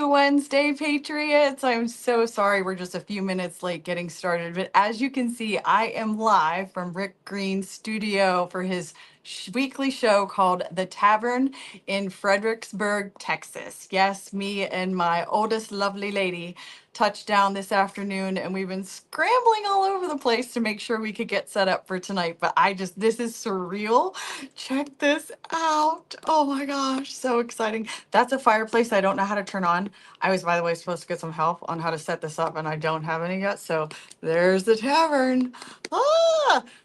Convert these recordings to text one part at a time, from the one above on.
Wednesday, Patriots. I'm so sorry we're just a few minutes late getting started, but as you can see, I am live from Rick Green's studio for his weekly show called The Tavern in Fredericksburg, Texas. Yes, me and my oldest lovely lady touched down this afternoon, and we've been scrambling all over the place to make sure we could get set up for tonight. But this is surreal. Check this out. Oh my gosh, so exciting. That's a fireplace I don't know how to turn on. I was, by the way, supposed to get some help on how to set this up, and I don't have any yet. So there's the tavern.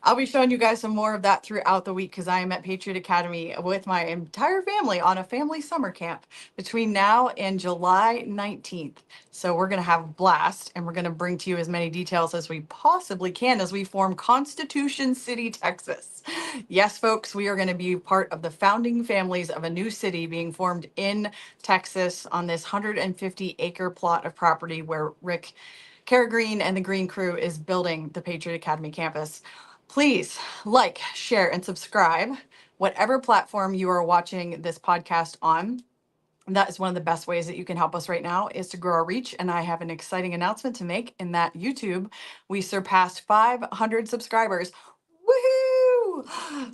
I'll be showing you guys some more of that throughout the week because I am at Patriot Academy with my entire family on a family summer camp between now and July 19th. So we're going to have a blast, and we're going to bring to you as many details as we possibly can as we form Constitution City, Texas. Yes, folks, we are going to be part of the founding families of a new city being formed in Texas on this 150-acre plot of property where Rick Carrigreen and the Green Crew is building the Patriot Academy Campus. Please like, share, and subscribe, whatever platform you are watching this podcast on. That is one of the best ways that you can help us right now is to grow our reach. And I have an exciting announcement to make in that YouTube, we surpassed 500 subscribers. Woohoo!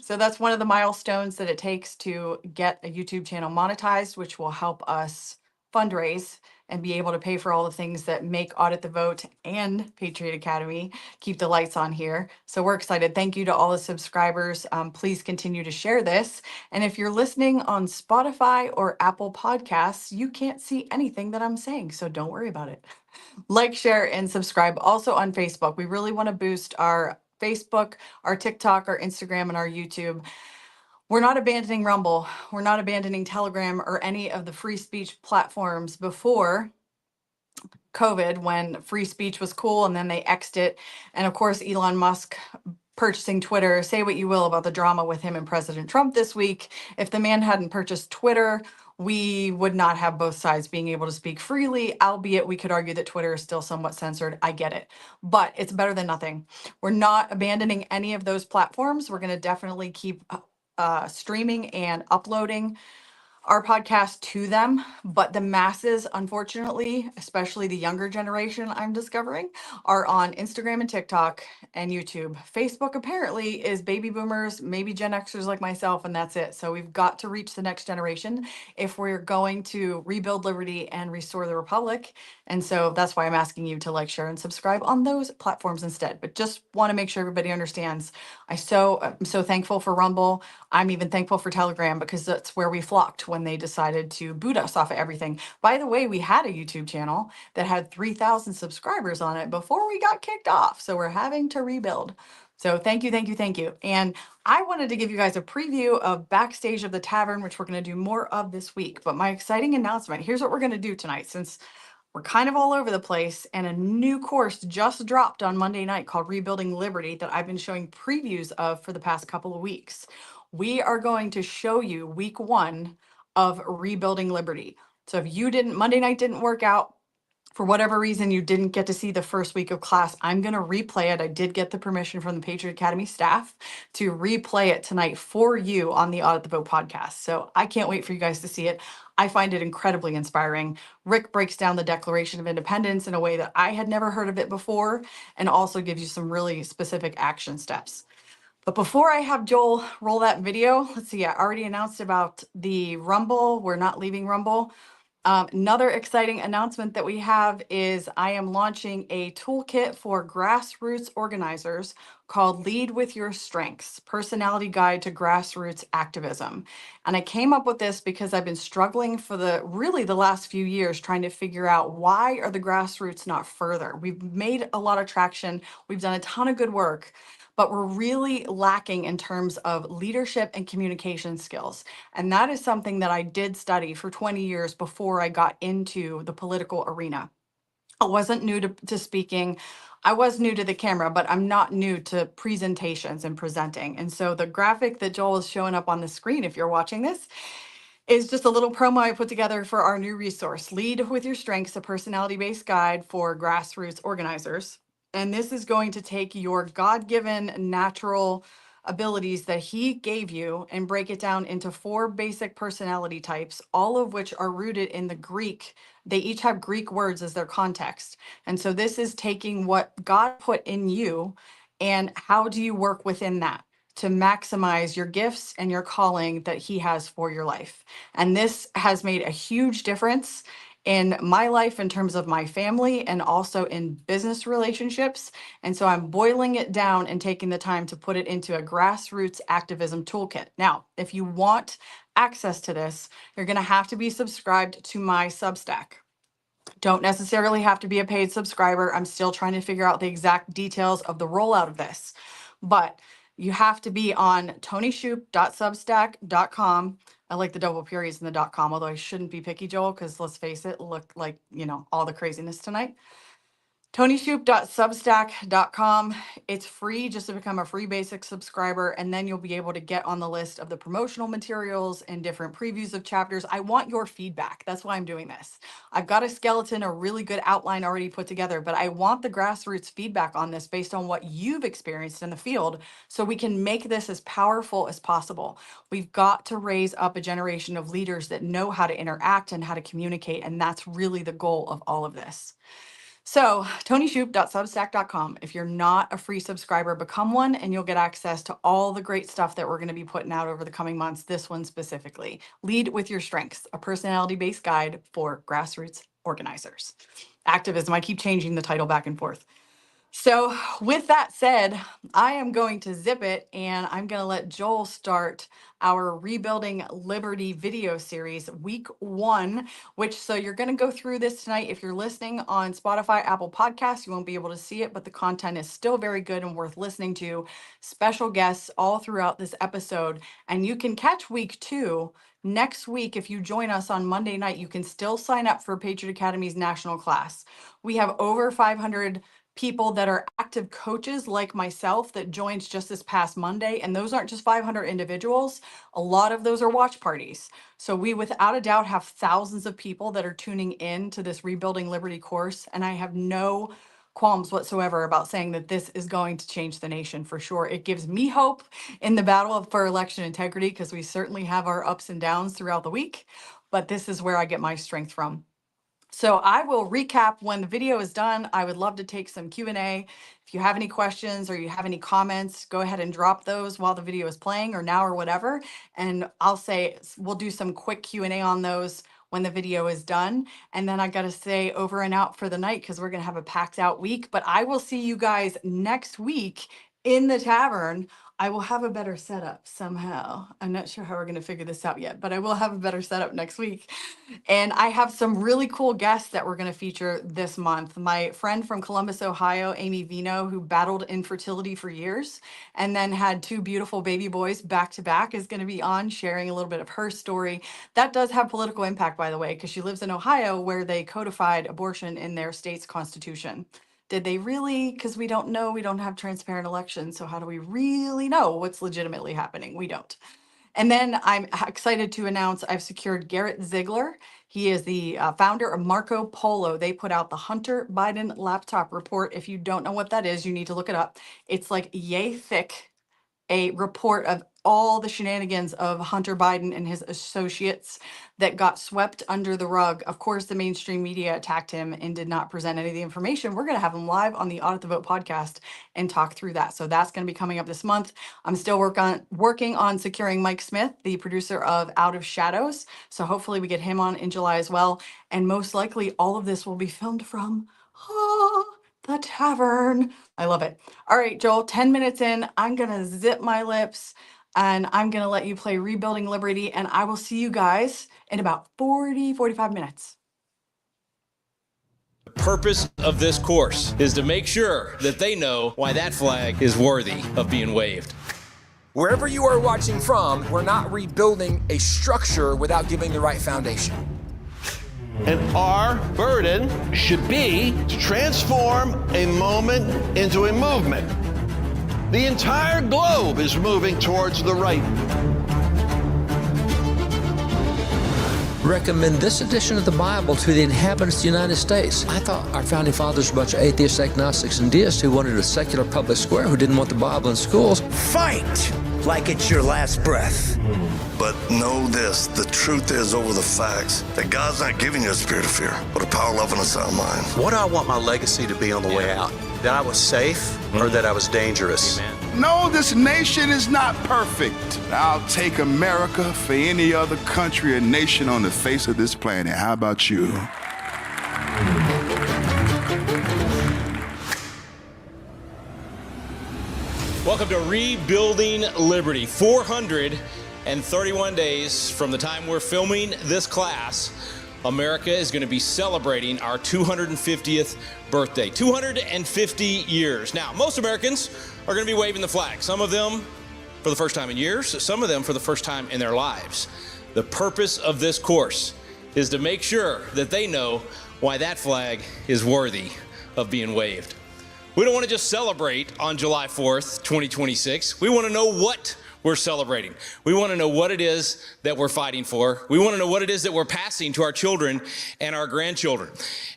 So that's one of the milestones that it takes to get a YouTube channel monetized, which will help us fundraise and be able to pay for all the things that make Audit the Vote and Patriot Academy keep the lights on here. So we're excited. Thank you to all the subscribers. Please continue to share this. And if you're listening on Spotify or Apple Podcasts, you can't see anything that I'm saying, so don't worry about it. Like, share, and subscribe. Also on Facebook, we really want to boost our Facebook, our TikTok, our Instagram, and our YouTube. We're not abandoning Rumble. We're not abandoning Telegram or any of the free speech platforms before COVID when free speech was cool and then they X'd it. And of course, Elon Musk purchasing Twitter. Say what you will about the drama with him and President Trump this week. If the man hadn't purchased Twitter, we would not have both sides being able to speak freely, albeit we could argue that Twitter is still somewhat censored. I get it, but it's better than nothing. We're not abandoning any of those platforms. We're going to definitely keep streaming and uploading our podcast to them, but the masses, unfortunately, especially the younger generation I'm discovering, are on Instagram and TikTok and YouTube. Facebook apparently is baby boomers, maybe Gen Xers like myself, and that's it. So we've got to reach the next generation if we're going to rebuild liberty and restore the republic. And so that's why I'm asking you to like, share, and subscribe on those platforms instead. But just want to make sure everybody understands. I'm so thankful for Rumble. I'm even thankful for Telegram because that's where we flocked when they decided to boot us off of everything. By the way, we had a YouTube channel that had 3,000 subscribers on it before we got kicked off. So we're having to rebuild. So thank you, thank you, thank you. And I wanted to give you guys a preview of Backstage of the Tavern, which we're going to do more of this week. But my exciting announcement, here's what we're going to do tonight since we're kind of all over the place, and a new course just dropped on Monday night called Rebuilding Liberty that I've been showing previews of for the past couple of weeks. We are going to show you week 1 of Rebuilding Liberty. So if Monday night didn't work out, for whatever reason you didn't get to see the first week of class, I'm going to replay it. I did get the permission from the Patriot Academy staff to replay it tonight for you on the Audit the Vote podcast. So I can't wait for you guys to see it. I find it incredibly inspiring. Rick breaks down the Declaration of Independence in a way that I had never heard of it before, and also gives you some really specific action steps. But before I have Joel roll that video, let's see, I already announced about the Rumble. We're not leaving Rumble. Another exciting announcement that we have is I am launching a toolkit for grassroots organizers called Lead with Your Strengths, Personality Guide to Grassroots Activism. And I came up with this because I've been struggling for the last few years trying to figure out why are the grassroots not further. We've made a lot of traction. We've done a ton of good work, but we're really lacking in terms of leadership and communication skills. And that is something that I did study for 20 years before I got into the political arena. I wasn't new to speaking. I was new to the camera, but I'm not new to presentations and presenting. And so the graphic that Joel is showing up on the screen, if you're watching this, is just a little promo I put together for our new resource, Lead with Your Strengths, a personality-based guide for grassroots organizers. And this is going to take your God-given natural abilities that he gave you and break it down into 4 basic personality types, all of which are rooted in the Greek. They each have Greek words as their context. And so this is taking what God put in you and how do you work within that to maximize your gifts and your calling that he has for your life. And this has made a huge difference in my life in terms of my family and also in business relationships. And so I'm boiling it down and taking the time to put it into a grassroots activism toolkit. Now, if you want access to this, you're going to have to be subscribed to my Substack. Don't necessarily have to be a paid subscriber. I'm still trying to figure out the exact details of the rollout of this. But you have to be on tonyshoop.substack.com. I like the double periods in the .com, although I shouldn't be picky, Joel, because let's face it, look like, all the craziness tonight. tonyshoop.substack.com. It's free just to become a free basic subscriber, and then you'll be able to get on the list of the promotional materials and different previews of chapters. I want your feedback. That's why I'm doing this. I've got a skeleton, a really good outline already put together, but I want the grassroots feedback on this based on what you've experienced in the field so we can make this as powerful as possible. We've got to raise up a generation of leaders that know how to interact and how to communicate, and that's really the goal of all of this. So tonyshoop.substack.com. If you're not a free subscriber, become one and you'll get access to all the great stuff that we're going to be putting out over the coming months. This one specifically, Lead with Your Strengths, a personality-based guide for grassroots organizers. Activism. I keep changing the title back and forth. So with that said, I am going to zip it and I'm going to let Joel start our Rebuilding Liberty video series, week 1, so you're going to go through this tonight. If you're listening on Spotify, Apple Podcasts, you won't be able to see it, but the content is still very good and worth listening to. Special guests all throughout this episode, and you can catch week 2 next week. If you join us on Monday night, you can still sign up for Patriot Academy's national class. We have over 500 people that are active coaches like myself that joined just this past Monday. And those aren't just 500 individuals. A lot of those are watch parties. So we without a doubt have thousands of people that are tuning in to this Rebuilding Liberty course. And I have no qualms whatsoever about saying that this is going to change the nation for sure. It gives me hope in the battle for election integrity because we certainly have our ups and downs throughout the week. But this is where I get my strength from. So I will recap when the video is done. I would love to take some Q&A. If you have any questions or you have any comments, go ahead and drop those while the video is playing or now or whatever. And I'll say we'll do some quick Q&A on those when the video is done. And then I got to say over and out for the night because we're going to have a packed out week. But I will see you guys next week in the Tavern. I will have a better setup somehow. I'm not sure how we're going to figure this out yet, but I will have a better setup next week. And I have some really cool guests that we're going to feature this month. My friend from Columbus, Ohio, Amy Vino, who battled infertility for years and then had 2 beautiful baby boys back to back, is going to be on sharing a little bit of her story. That does have political impact, by the way, because she lives in Ohio where they codified abortion in their state's constitution. Did they really? Because we don't know. We don't have transparent elections. So how do we really know what's legitimately happening? We don't. And then I'm excited to announce I've secured Garrett Ziegler. He is the founder of Marco Polo. They put out the Hunter Biden laptop report. If you don't know what that is, you need to look it up. It's like yay thick, a report of all the shenanigans of Hunter Biden and his associates that got swept under the rug. Of course, the mainstream media attacked him and did not present any of the information. We're going to have him live on the Audit the Vote podcast and talk through that. So that's going to be coming up this month. I'm still working on securing Mike Smith, the producer of Out of Shadows. So hopefully we get him on in July as well. And most likely all of this will be filmed from the Tavern. I love it. All right, Joel, 10 minutes in, I'm going to zip my lips and I'm going to let you play Rebuilding Liberty. And I will see you guys in about 45 minutes. The purpose of this course is to make sure that they know why that flag is worthy of being waved. Wherever you are watching from, we're not rebuilding a structure without giving the right foundation. And our burden should be to transform a moment into a movement. The entire globe is moving towards the right. recommend this edition of the Bible to the inhabitants of the United States. I thought our founding fathers were a bunch of atheists, agnostics, and deists who wanted a secular public square, who didn't want the Bible in schools. Fight like it's your last breath. But know this, the truth is over the facts, that God's not giving you a spirit of fear, but a power, love, and a sound mind. What do I want my legacy to be on the way out? That I was safe or that I was dangerous? Amen. No, this nation is not perfect. I'll take America for any other country or nation on the face of this planet. How about you? Welcome to Rebuilding Liberty. 431 days from the time we're filming this class, America is going to be celebrating our 250th birthday. 250 years. Now, most Americans are going to be waving the flag. Some of them for the first time in years, some of them for the first time in their lives. The purpose of this course is to make sure that they know why that flag is worthy of being waved. We don't want to just celebrate on July 4th, 2026. We want to know what we're celebrating. We want to know what it is that we're fighting for. We want to know what it is that we're passing to our children and our grandchildren.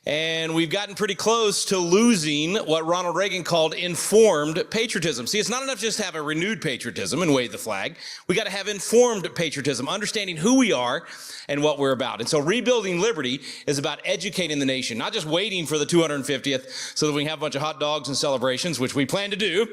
And we've gotten pretty close to losing what Ronald Reagan called informed patriotism. See, it's not enough just to have a renewed patriotism and wave the flag. We got to have informed patriotism, understanding who we are and what we're about. And so Rebuilding Liberty is about educating the nation, not just waiting for the 250th so that we can have a bunch of hot dogs and celebrations, which we plan to do,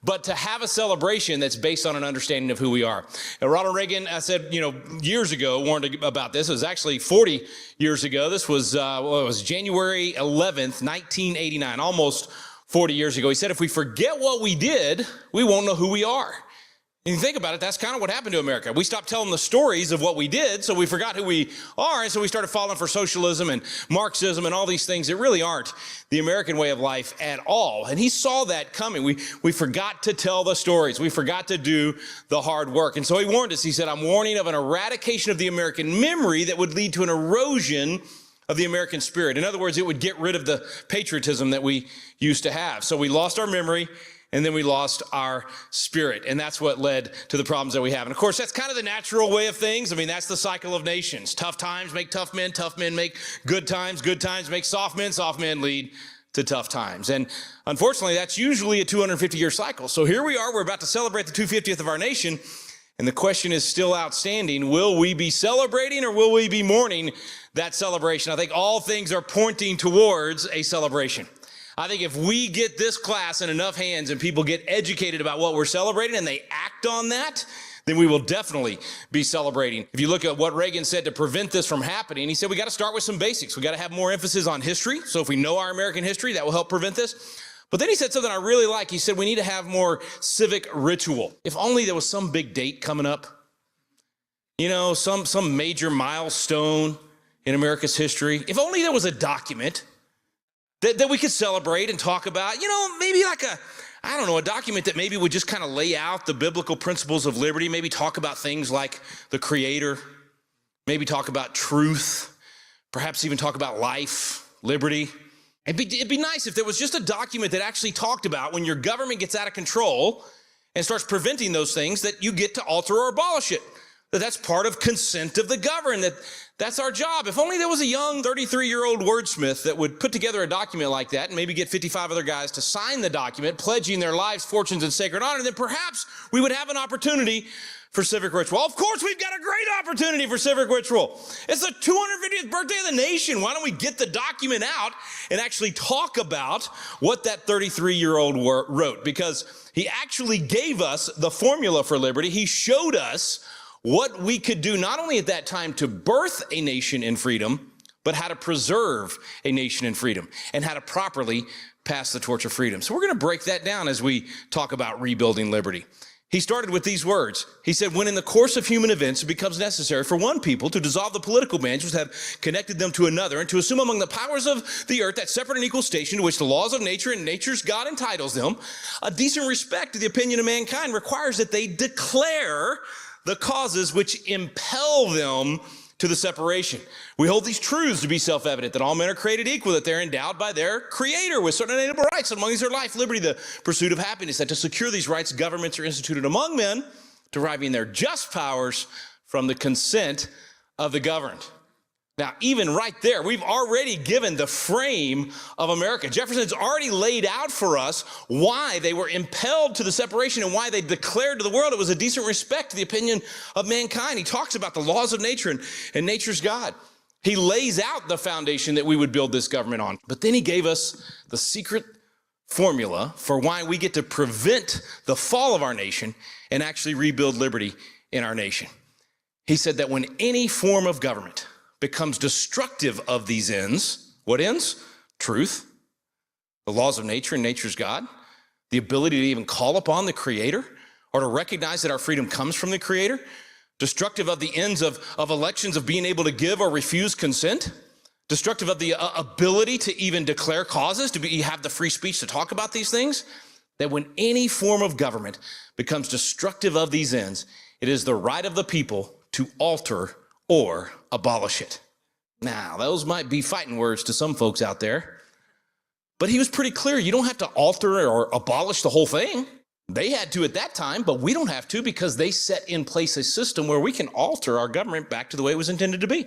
but to have a celebration that's based on an understanding of who we are. And Ronald Reagan, I said, years ago, warned about this. It was actually 40 years ago. This was, it was January 11th, 1989, almost 40 years ago. He said, if we forget what we did, we won't know who we are. And you think about it, that's kind of what happened to America. We stopped telling the stories of what we did, so we forgot who we are, and so we started falling for socialism and Marxism and all these things that really aren't the American way of life at all. And he saw that coming. We forgot to tell the stories. We forgot to do the hard work. And so he warned us. He said, I'm warning of an eradication of the American memory that would lead to an erosion of the American spirit. In other words, it would get rid of the patriotism that we used to have. So we lost our memory, and then we lost our spirit. And that's what led to the problems that we have. And of course, that's kind of the natural way of things. I mean, that's the cycle of nations. Tough times make tough men make good times make soft men lead to tough times. And unfortunately, that's usually a 250-year cycle. So here we are, we're about to celebrate the 250th of our nation. And the question is still outstanding. Will we be celebrating or will we be mourning that celebration? I think all things are pointing towards a celebration. I think if we get this class in enough hands and people get educated about what we're celebrating and they act on that, then we will definitely be celebrating. If you look at what Reagan said to prevent this from happening, he said we got to start with some basics. We got to have more emphasis on history. So if we know our American history, that will help prevent this. But then he said something I really like. He said we need to have more civic ritual. If only there was some big date coming up, some major milestone in America's history. If only there was a document that we could celebrate and talk about, maybe like a document that maybe would just kind of lay out the biblical principles of liberty, maybe talk about things like the Creator, maybe talk about truth, perhaps even talk about life, liberty. It'd be nice if there was just a document that actually talked about when your government gets out of control and starts preventing those things, that you get to alter or abolish it. That's part of consent of the governed, that's our job. If only there was a young 33-year-old wordsmith that would put together a document like that and maybe get 55 other guys to sign the document, pledging their lives, fortunes, and sacred honor, then perhaps we would have an opportunity for civic ritual. Of course, we've got a great opportunity for civic ritual. It's the 250th birthday of the nation. Why don't we get the document out and actually talk about what that 33-year-old wrote? Because he actually gave us the formula for liberty. He showed us what we could do not only at that time to birth a nation in freedom, but how to preserve a nation in freedom and how to properly pass the torch of freedom. So we're going to break that down as we talk about rebuilding liberty. He started with these words. He said, when in the course of human events it becomes necessary for one people to dissolve the political bands which have connected them to another and to assume among the powers of the earth that separate and equal station to which the laws of nature and nature's God entitles them, a decent respect to the opinion of mankind requires that they declare the causes which impel them to the separation. We hold these truths to be self-evident, that all men are created equal, that they're endowed by their Creator with certain inalienable rights, among these are life, liberty, the pursuit of happiness, that to secure these rights, governments are instituted among men, deriving their just powers from the consent of the governed. Now, even right there, we've already given the frame of America. Jefferson's already laid out for us why they were impelled to the separation and why they declared to the world it was a decent respect to the opinion of mankind. He talks about the laws of nature and nature's God. He lays out the foundation that we would build this government on. But then he gave us the secret formula for why we get to prevent the fall of our nation and actually rebuild liberty in our nation. He said that when any form of government becomes destructive of these ends, what ends? Truth, the laws of nature and nature's God, the ability to even call upon the Creator or to recognize that our freedom comes from the Creator, destructive of the ends of elections, of being able to give or refuse consent, destructive of the ability to even declare causes, have the free speech to talk about these things, that when any form of government becomes destructive of these ends, it is the right of the people to alter or abolish it. Now, those might be fighting words to some folks out there, but he was pretty clear. You don't have to alter or abolish the whole thing. They had to at that time, but we don't have to because they set in place a system where we can alter our government back to the way it was intended to be.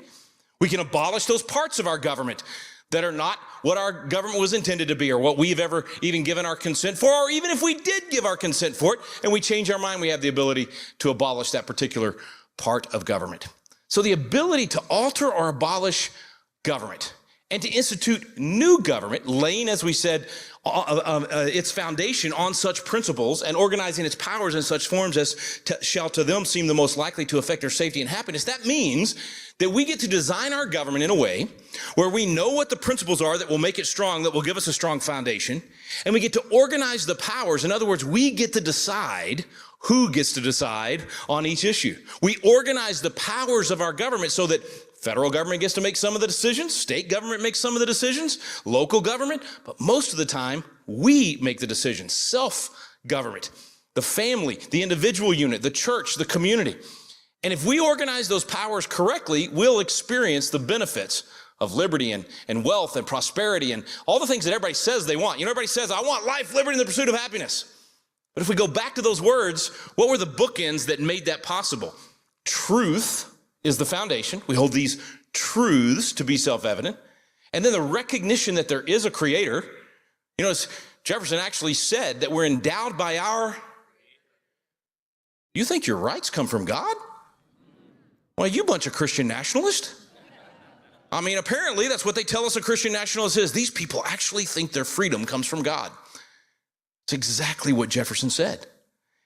We can abolish those parts of our government that are not what our government was intended to be or what we've ever even given our consent for, or even if we did give our consent for it and we change our mind, we have the ability to abolish that particular part of government. So the ability to alter or abolish government and to institute new government, laying, as we said, its foundation on such principles and organizing its powers in such forms as shall to them seem the most likely to affect their safety and happiness. That means that we get to design our government in a way where we know what the principles are that will make it strong, that will give us a strong foundation, and we get to organize the powers. In other words, we get to decide who gets to decide on each issue. We organize the powers of our government so that federal government gets to make some of the decisions, state government makes some of the decisions, local government, but most of the time, we make the decisions. Self-government, the family, the individual unit, the church, the community. And if we organize those powers correctly, we'll experience the benefits of liberty and wealth and prosperity and all the things that everybody says they want. You know, everybody says, I want life, liberty, and the pursuit of happiness. But if we go back to those words, what were the bookends that made that possible? Truth is the foundation. We hold these truths to be self-evident. And then the recognition that there is a creator. You know, as Jefferson actually said that we're endowed by our... You think your rights come from God? Well, you bunch of Christian nationalists. I mean, apparently that's what they tell us a Christian nationalist is. These people actually think their freedom comes from God. It's exactly what Jefferson said.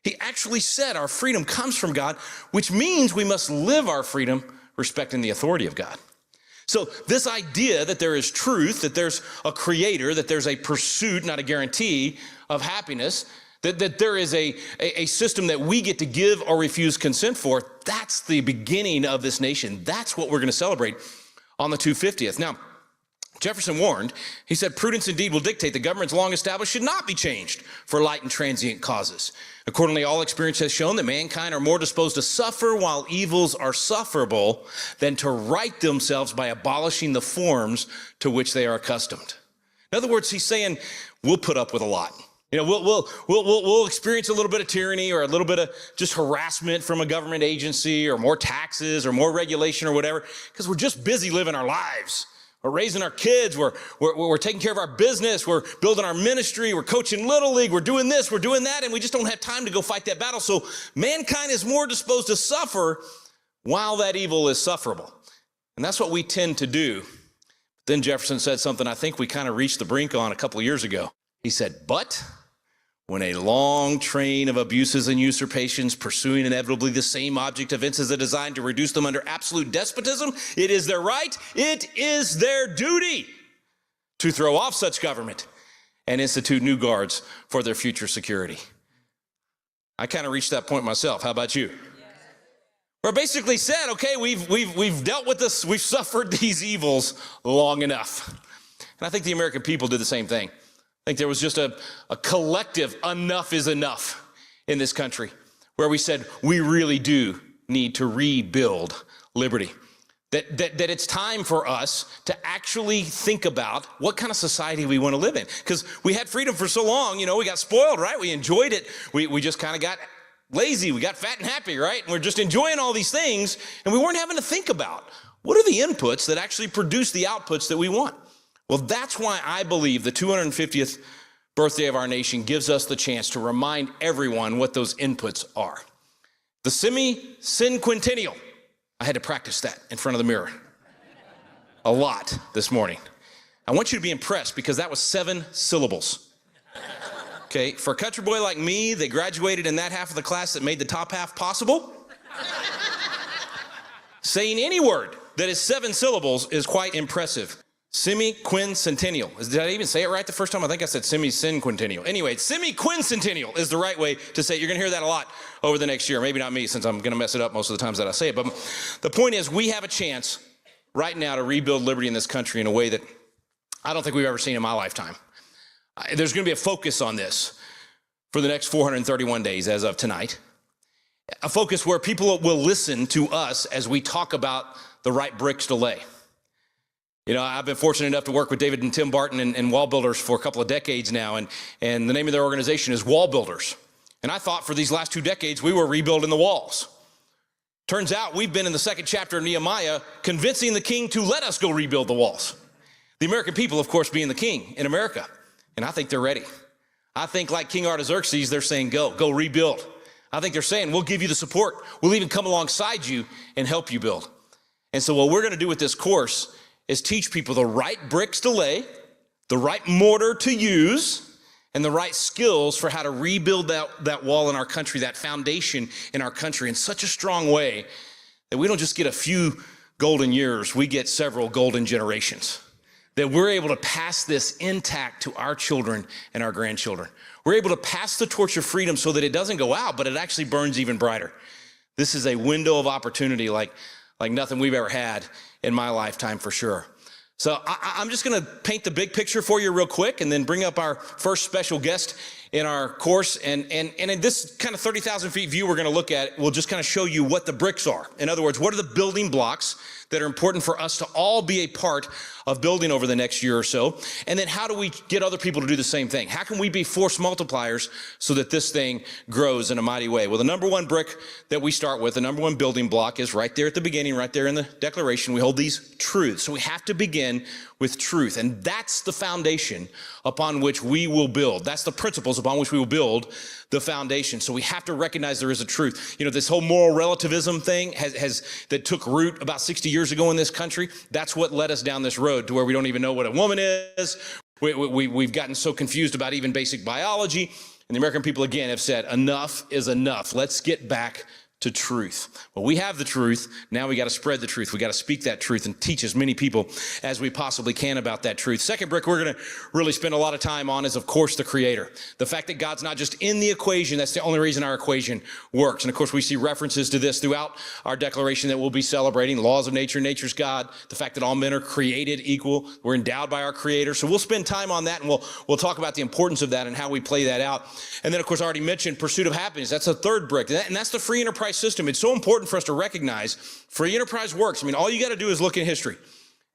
He actually said our freedom comes from God, which means we must live our freedom respecting the authority of God. So this idea that there is truth, that there's a creator, that there's a pursuit, not a guarantee of happiness, that there is a system that we get to give or refuse consent for, that's the beginning of this nation. That's what we're going to celebrate on the 250th. Now, Jefferson warned, he said, prudence indeed will dictate the government's long established should not be changed for light and transient causes. Accordingly, all experience has shown that mankind are more disposed to suffer while evils are sufferable than to right themselves by abolishing the forms to which they are accustomed. In other words, he's saying, we'll put up with a lot. You know, we'll experience a little bit of tyranny or a little bit of just harassment from a government agency or more taxes or more regulation or whatever, because we're just busy living our lives. We're raising our kids, we're taking care of our business, we're building our ministry, we're coaching Little League, we're doing this, we're doing that, and we just don't have time to go fight that battle. So mankind is more disposed to suffer while that evil is sufferable. And that's what we tend to do. Then Jefferson said something I think we kind of reached the brink on a couple of years ago. He said, but when a long train of abuses and usurpations pursuing inevitably the same object of is designed to reduce them under absolute despotism, it is their right, it is their duty to throw off such government and institute new guards for their future security. I kind of reached that point myself. How about you? Where I basically said, okay, we've dealt with this, we've suffered these evils long enough. And I think the American people did the same thing. I think there was just a collective enough is enough in this country where we said we really do need to rebuild liberty. That it's time for us to actually think about what kind of society we want to live in. Because we had freedom for so long, you know, we got spoiled, right? We enjoyed it. We just kind of got lazy. We got fat and happy, right? And we're just enjoying all these things. And we weren't having to think about What are the inputs that actually produce the outputs that we want? Well, that's why I believe the 250th birthday of our nation gives us the chance to remind everyone what those inputs are. The semi-cinquentennial. I had to practice that in front of the mirror a lot this morning. I want you to be impressed because that was 7 syllables. Okay, for a country boy like me, they graduated in that half of the class that made the top half possible. Saying any word that is 7 syllables is quite impressive. Semi-quincentennial. Did I even say it right the first time? I think I said semi-cinquentennial. Anyway, semi-quincentennial is the right way to say it. You're going to hear that a lot over the next year. Maybe not me, since I'm going to mess it up most of the times that I say it. But the point is, we have a chance right now to rebuild liberty in this country in a way that I don't think we've ever seen in my lifetime. There's going to be a focus on this for the next 431 days as of tonight. A focus where people will listen to us as we talk about the right bricks to lay. You know, I've been fortunate enough to work with David and Tim Barton and Wall Builders for a couple of decades now, and the name of their organization is Wall Builders. And I thought for these last 2 decades we were rebuilding the walls. Turns out we've been in the 2nd chapter of Nehemiah convincing the king to let us go rebuild the walls. The American people, of course, being the king in America. And I think they're ready. I think like King Artaxerxes, they're saying, go rebuild. I think they're saying, we'll give you the support. We'll even come alongside you and help you build. And so what we're going to do with this course is teach people the right bricks to lay, the right mortar to use, and the right skills for how to rebuild that wall in our country, that foundation in our country in such a strong way that we don't just get a few golden years, we get several golden generations. That we're able to pass this intact to our children and our grandchildren. We're able to pass the torch of freedom so that it doesn't go out, but it actually burns even brighter. This is a window of opportunity like nothing we've ever had in my lifetime for sure. So I'm just going to paint the big picture for you real quick and then bring up our first special guest in our course. And in this kind of 30,000 feet view we're going to look at, we'll just kind of show you what the bricks are. In other words, what are the building blocks that are important for us to all be a part of building over the next year or so? And then how do we get other people to do the same thing? How can we be force multipliers so that this thing grows in a mighty way? Well, the number one brick that we start with, the number one building block is right there at the beginning, right there in the declaration. We hold these truths. So we have to begin with truth. And that's the foundation upon which we will build. That's the principles upon which we will build the foundation. So we have to recognize there is a truth. You know, this whole moral relativism thing that took root about 60 years ago in this country. That's what led us down this road to where we don't even know what a woman is. We've gotten so confused about even basic biology. And the American people, again, have said, enough is enough. Let's get back to truth. Well, we have the truth. Now we got to spread the truth. We got to speak that truth and teach as many people as we possibly can about that truth. Second brick we're going to really spend a lot of time on is, of course, the Creator. The fact that God's not just in the equation. That's the only reason our equation works. And of course, we see references to this throughout our declaration that we'll be celebrating. Laws of nature, nature's God. The fact that all men are created equal. We're endowed by our Creator. So we'll spend time on that, and we'll talk about the importance of that and how we play that out. And then, of course, I already mentioned pursuit of happiness. That's a third brick. And that's the free enterprise system. It's so important for us to recognize free enterprise works. I mean, all you got to do is look in history.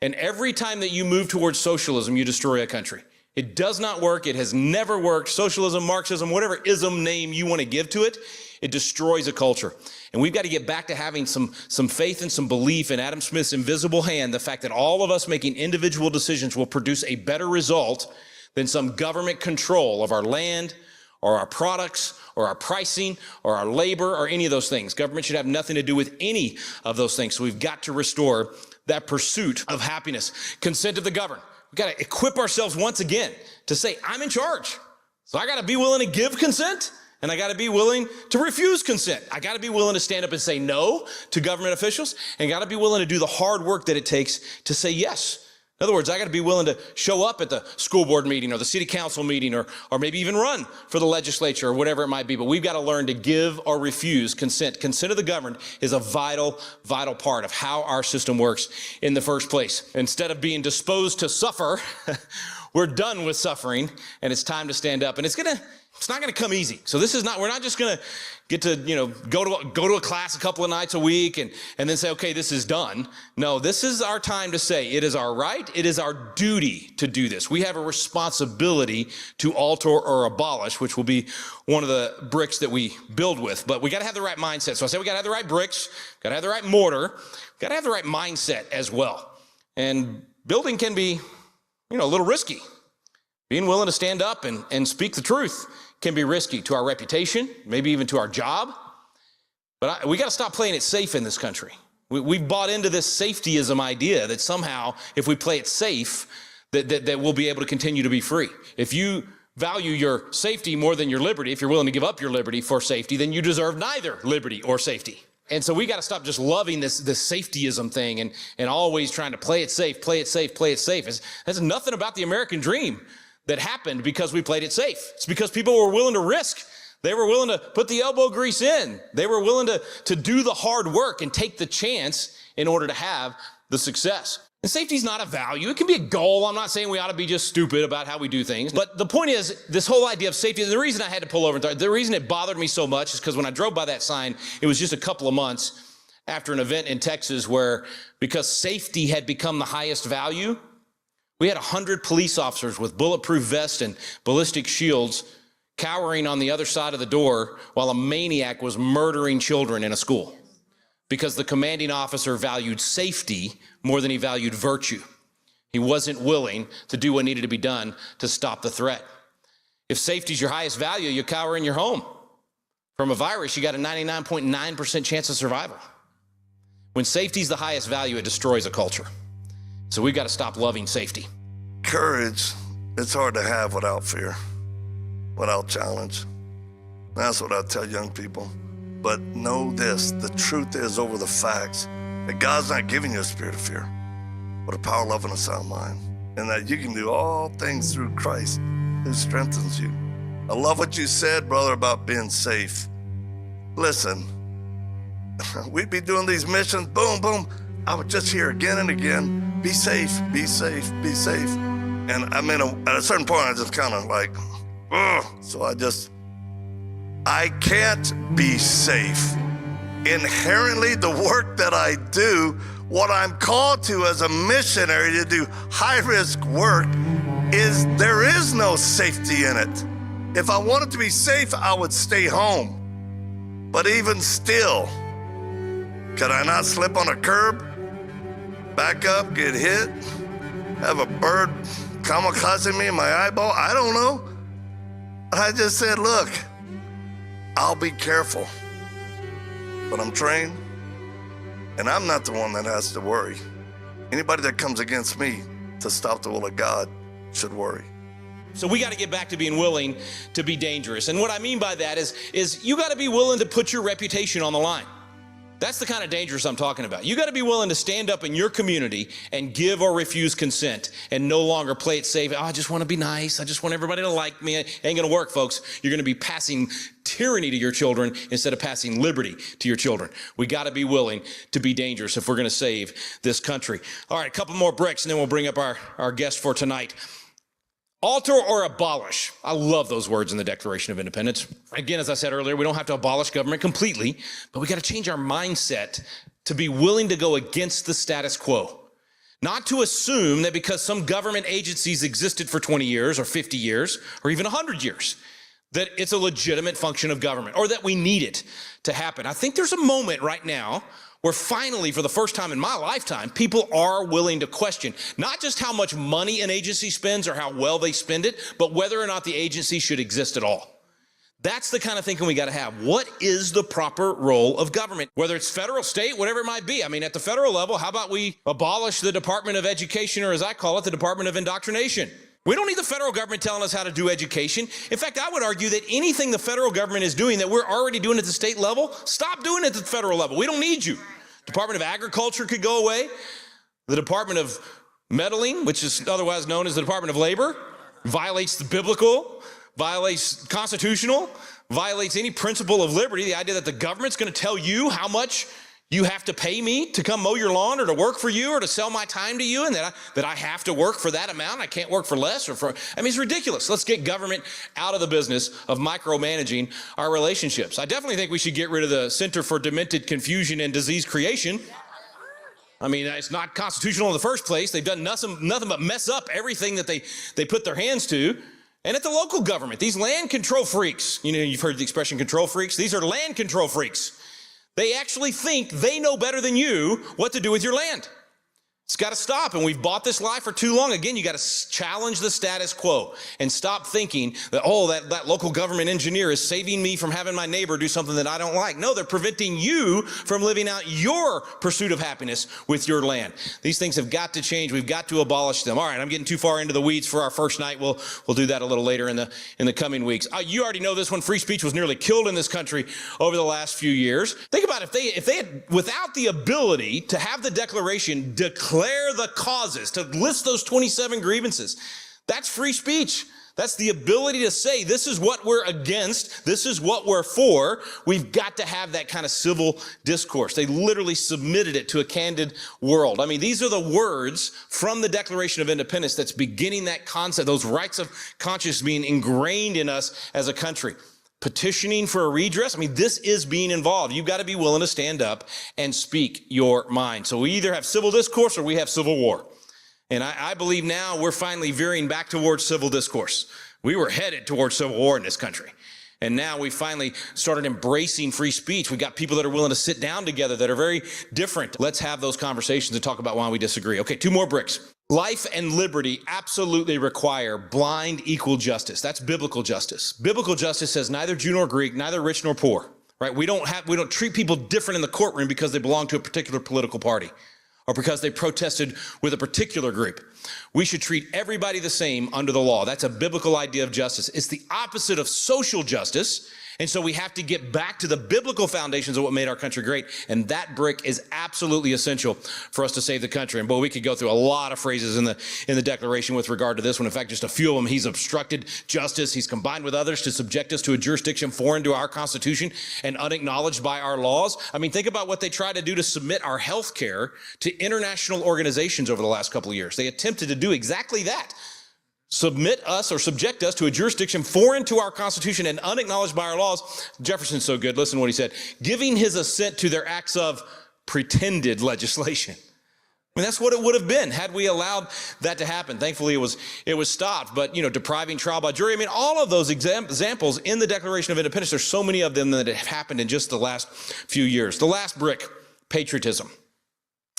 And every time that you move towards socialism, you destroy a country. It does not work. It has never worked. Socialism, Marxism, whatever ism name you want to give to it, it destroys a culture. And we've got to get back to having some faith and some belief in Adam Smith's invisible hand, the fact that all of us making individual decisions will produce a better result than some government control of our land, or our products, or our pricing, or our labor, or any of those things. Government should have nothing to do with any of those things. So we've got to restore that pursuit of happiness. Consent of the governed. We've got to equip ourselves once again to say, I'm in charge. So I got to be willing to give consent, and I got to be willing to refuse consent. I got to be willing to stand up and say no to government officials, and got to be willing to do the hard work that it takes to say yes. In other words, I got to be willing to show up at the school board meeting or the city council meeting or maybe even run for the legislature or whatever it might be. But we've got to learn to give or refuse consent. Consent of the governed is a vital, vital part of how our system works in the first place. Instead of being disposed to suffer, We're done with suffering, and it's time to stand up. And it's not gonna come easy. So we're not just gonna get to, go to a class a couple of nights a week and then say, okay, this is done. No, this is our time to say it is our right, it is our duty to do this. We have a responsibility to alter or abolish, which will be one of the bricks that we build with. But we gotta have the right mindset. So I say we gotta have the right bricks, gotta have the right mortar, gotta have the right mindset as well. And building can be, a little risky. Being willing to stand up and speak the truth can be risky to our reputation, maybe even to our job. But we got to stop playing it safe in this country. We've bought into this safetyism idea that somehow if we play it safe, that we'll be able to continue to be free. If you value your safety more than your liberty, if you're willing to give up your liberty for safety, then you deserve neither liberty or safety. And so we got to stop just loving this safetyism thing and always trying to play it safe, play it safe, play it safe. That's nothing about the American dream that happened because we played it safe. It's because people were willing to risk. They were willing to put the elbow grease in. They were willing to do the hard work and take the chance in order to have the success. And safety is not a value. It can be a goal. I'm not saying we ought to be just stupid about how we do things. But the point is, this whole idea of safety, the reason I had to pull over, the reason it bothered me so much is because when I drove by that sign, it was just a couple of months after an event in Texas where, because safety had become the highest value, we had 100 police officers with bulletproof vests and ballistic shields cowering on the other side of the door while a maniac was murdering children in a school. Because the commanding officer valued safety more than he valued virtue. He wasn't willing to do what needed to be done to stop the threat. If safety is your highest value, you cower in your home. From a virus, you got a 99.9% chance of survival. When safety is the highest value, it destroys a culture. So we've got to stop loving safety. Courage, it's hard to have without fear, without challenge. That's what I tell young people. But know this, the truth is over the facts, that God's not giving you a spirit of fear, but a power, love, and a sound mind. And that you can do all things through Christ who strengthens you. I love what you said, brother, about being safe. Listen, we'd be doing these missions, boom, boom. I would just hear again and again, be safe, be safe, be safe. And I mean, at a certain point, I just kind of like, ugh. So I can't be safe. Inherently, the work that I do, what I'm called to as a missionary to do high-risk work, is there is no safety in it. If I wanted to be safe, I would stay home. But even still, could I not slip on a curb, back up, get hit, have a bird kamikaze me in my eyeball? I don't know. I just said, look, I'll be careful, but I'm trained, and I'm not the one that has to worry. Anybody that comes against me to stop the will of God should worry. So we got to get back to being willing to be dangerous. And what I mean by that is you got to be willing to put your reputation on the line. That's the kind of dangerous I'm talking about. You got to be willing to stand up in your community and give or refuse consent and no longer play it safe. Oh, I just want to be nice. I just want everybody to like me. It ain't going to work, folks. You're going to be passing tyranny to your children instead of passing liberty to your children. We got to be willing to be dangerous if we're going to save this country. All right, a couple more bricks and then we'll bring up our guest for tonight. Alter or abolish. I love those words in the Declaration of Independence. Again, as I said earlier, we don't have to abolish government completely, but we got to change our mindset to be willing to go against the status quo. Not to assume that because some government agencies existed for 20 years or 50 years or even 100 years, that it's a legitimate function of government or that we need it to happen. I think there's a moment right now where finally, for the first time in my lifetime, people are willing to question not just how much money an agency spends or how well they spend it, but whether or not the agency should exist at all. That's the kind of thinking we got to have. What is the proper role of government? Whether it's federal, state, whatever it might be. I mean, at the federal level, how about we abolish the Department of Education, or as I call it, the Department of Indoctrination? We don't need the federal government telling us how to do education. In fact, I would argue that anything the federal government is doing that we're already doing at the state level, stop doing it at the federal level. We don't need you. Department of Agriculture could go away. The Department of Meddling, which is otherwise known as the Department of Labor, violates the biblical, violates constitutional, violates any principle of liberty. The idea that the government's going to tell you how much You have to pay me to come mow your lawn or to work for you or to sell my time to you, and that I have to work for that amount. I can't work for less it's ridiculous. Let's get government out of the business of micromanaging our relationships. I definitely think we should get rid of the Center for Demented Confusion and Disease Creation. I mean, it's not constitutional in the first place. They've done nothing but mess up everything that they put their hands to. And at the local government, these land control freaks, you've heard the expression control freaks. These are land control freaks. They actually think they know better than you what to do with your land. It's got to stop, and we've bought this lie for too long. Again, you got to challenge the status quo and stop thinking that, that local government engineer is saving me from having my neighbor do something that I don't like. No, they're preventing you from living out your pursuit of happiness with your land. These things have got to change. We've got to abolish them. All right, I'm getting too far into the weeds for our first night. We'll do that a little later in the coming weeks. You already know this one. Free speech was nearly killed in this country over the last few years. Think about if they had, without the ability to have the Declaration declare the causes, to list those 27 grievances. That's free speech. That's the ability to say, this is what we're against, this is what we're for. We've got to have that kind of civil discourse. They literally submitted it to a candid world. I mean, these are the words from the Declaration of Independence that's beginning that concept, those rights of conscience being ingrained in us as a country. Petitioning for a redress, I mean, this is being involved. You've got to be willing to stand up and speak your mind. So we either have civil discourse or we have civil war. And I believe now we're finally veering back towards civil discourse. We were headed towards civil war in this country. And now we finally started embracing free speech. We've got people that are willing to sit down together that are very different. Let's have those conversations and talk about why we disagree. Okay, 2 more bricks. Life and liberty absolutely require blind equal justice. That's biblical justice. Biblical justice says neither Jew nor Greek, neither rich nor poor, right? We don't treat people different in the courtroom because they belong to a particular political party or because they protested with a particular group. We should treat everybody the same under the law. That's a biblical idea of justice. It's the opposite of social justice. And so we have to get back to the biblical foundations of what made our country great. And that brick is absolutely essential for us to save the country. And boy, we could go through a lot of phrases in the Declaration with regard to this one. In fact, just a few of them. He's obstructed justice. He's combined with others to subject us to a jurisdiction foreign to our Constitution and unacknowledged by our laws. I mean, think about what they tried to do to submit our health care to international organizations over the last couple of years. They attempted to do exactly that. Submit us or subject us to a jurisdiction foreign to our Constitution and unacknowledged by our laws. Jefferson's so good. Listen to what he said. Giving his assent to their acts of pretended legislation. I mean, that's what it would have been had we allowed that to happen. Thankfully, it was stopped. But, depriving trial by jury. I mean, all of those examples in the Declaration of Independence, there's so many of them that have happened in just the last few years. The last brick, patriotism.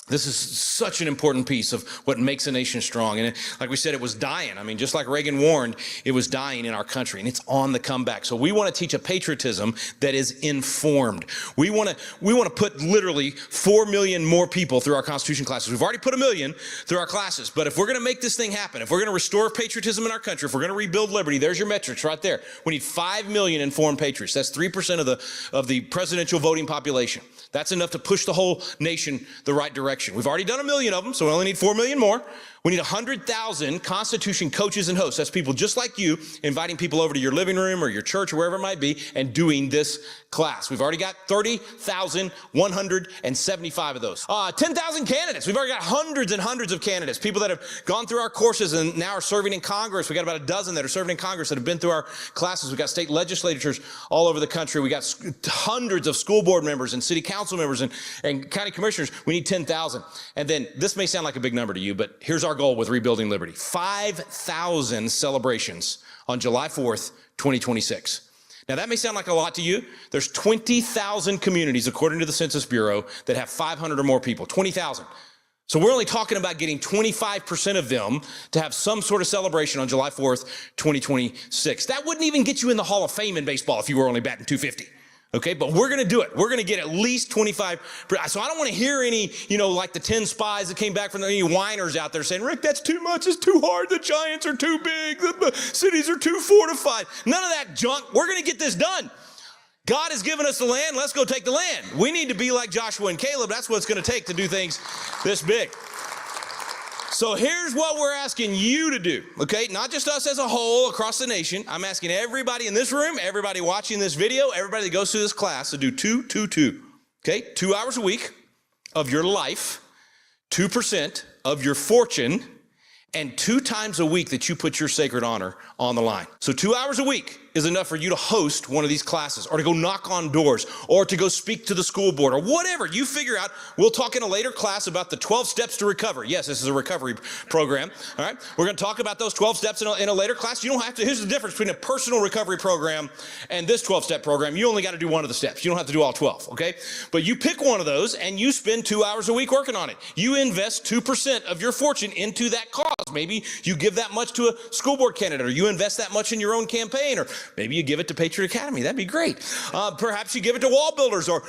This is such an important piece of what makes a nation strong. And like we said, it was dying. I mean, just like Reagan warned, it was dying in our country, and it's on the comeback. So we want to teach a patriotism that is informed. We want to put literally 4 million more people through our Constitution classes. We've already put 1 million through our classes. But if we're going to make this thing happen, if we're going to restore patriotism in our country, if we're going to rebuild liberty, there's your metrics right there. We need 5 million informed patriots. That's 3% of the presidential voting population. That's enough to push the whole nation the right direction. We've already done 1 million of them, so we only need 4 million more. We need 100,000 Constitution coaches and hosts. That's people just like you inviting people over to your living room or your church or wherever it might be and doing this class. We've already got 30,175 of those. 10,000 candidates. We've already got hundreds and hundreds of candidates, people that have gone through our courses and now are serving in Congress. We got about a dozen that are serving in Congress that have been through our classes. We've got state legislatures all over the country. We got hundreds of school board members and city council members and county commissioners. We need 10,000. And then this may sound like a big number to you, but here's our goal with Rebuilding Liberty. 5,000 celebrations on July 4th, 2026. Now, that may sound like a lot to you. There's 20,000 communities, according to the Census Bureau, that have 500 or more people. 20,000. So we're only talking about getting 25% of them to have some sort of celebration on July 4th, 2026. That wouldn't even get you in the Hall of Fame in baseball if you were only batting .250. Okay, but we're going to do it. We're going to get at least 25. So I don't want to hear any, like the 10 spies that came back from any whiners out there saying, Rick, that's too much. It's too hard. The giants are too big. The cities are too fortified. None of that junk. We're going to get this done. God has given us the land. Let's go take the land. We need to be like Joshua and Caleb. That's what it's going to take to do things this big. So here's what we're asking you to do, okay? Not just us as a whole across the nation. I'm asking everybody in this room, everybody watching this video, everybody that goes through this class to do 2, 2, 2, okay? 2 hours a week. of your life, 2% of your fortune, and 2 times a week that you put your sacred honor on the line. So 2 hours a week is enough for you to host one of these classes, or to go knock on doors, or to go speak to the school board, or whatever you figure out. We'll talk in a later class about the 12 steps to recovery. Yes, this is a recovery program. All right, we're going to talk about those 12 steps in a later class. You don't have to. Here's the difference between a personal recovery program and this 12-step program. You only got to do one of the steps. You don't have to do all 12. Okay, but you pick one of those and you spend 2 hours a week working on it. You invest 2% of your fortune into that cause. Maybe you give that much to a school board candidate, or you invest that much in your own campaign, or maybe you give it to Patriot Academy. That'd be great. Perhaps you give it to Wall Builders, or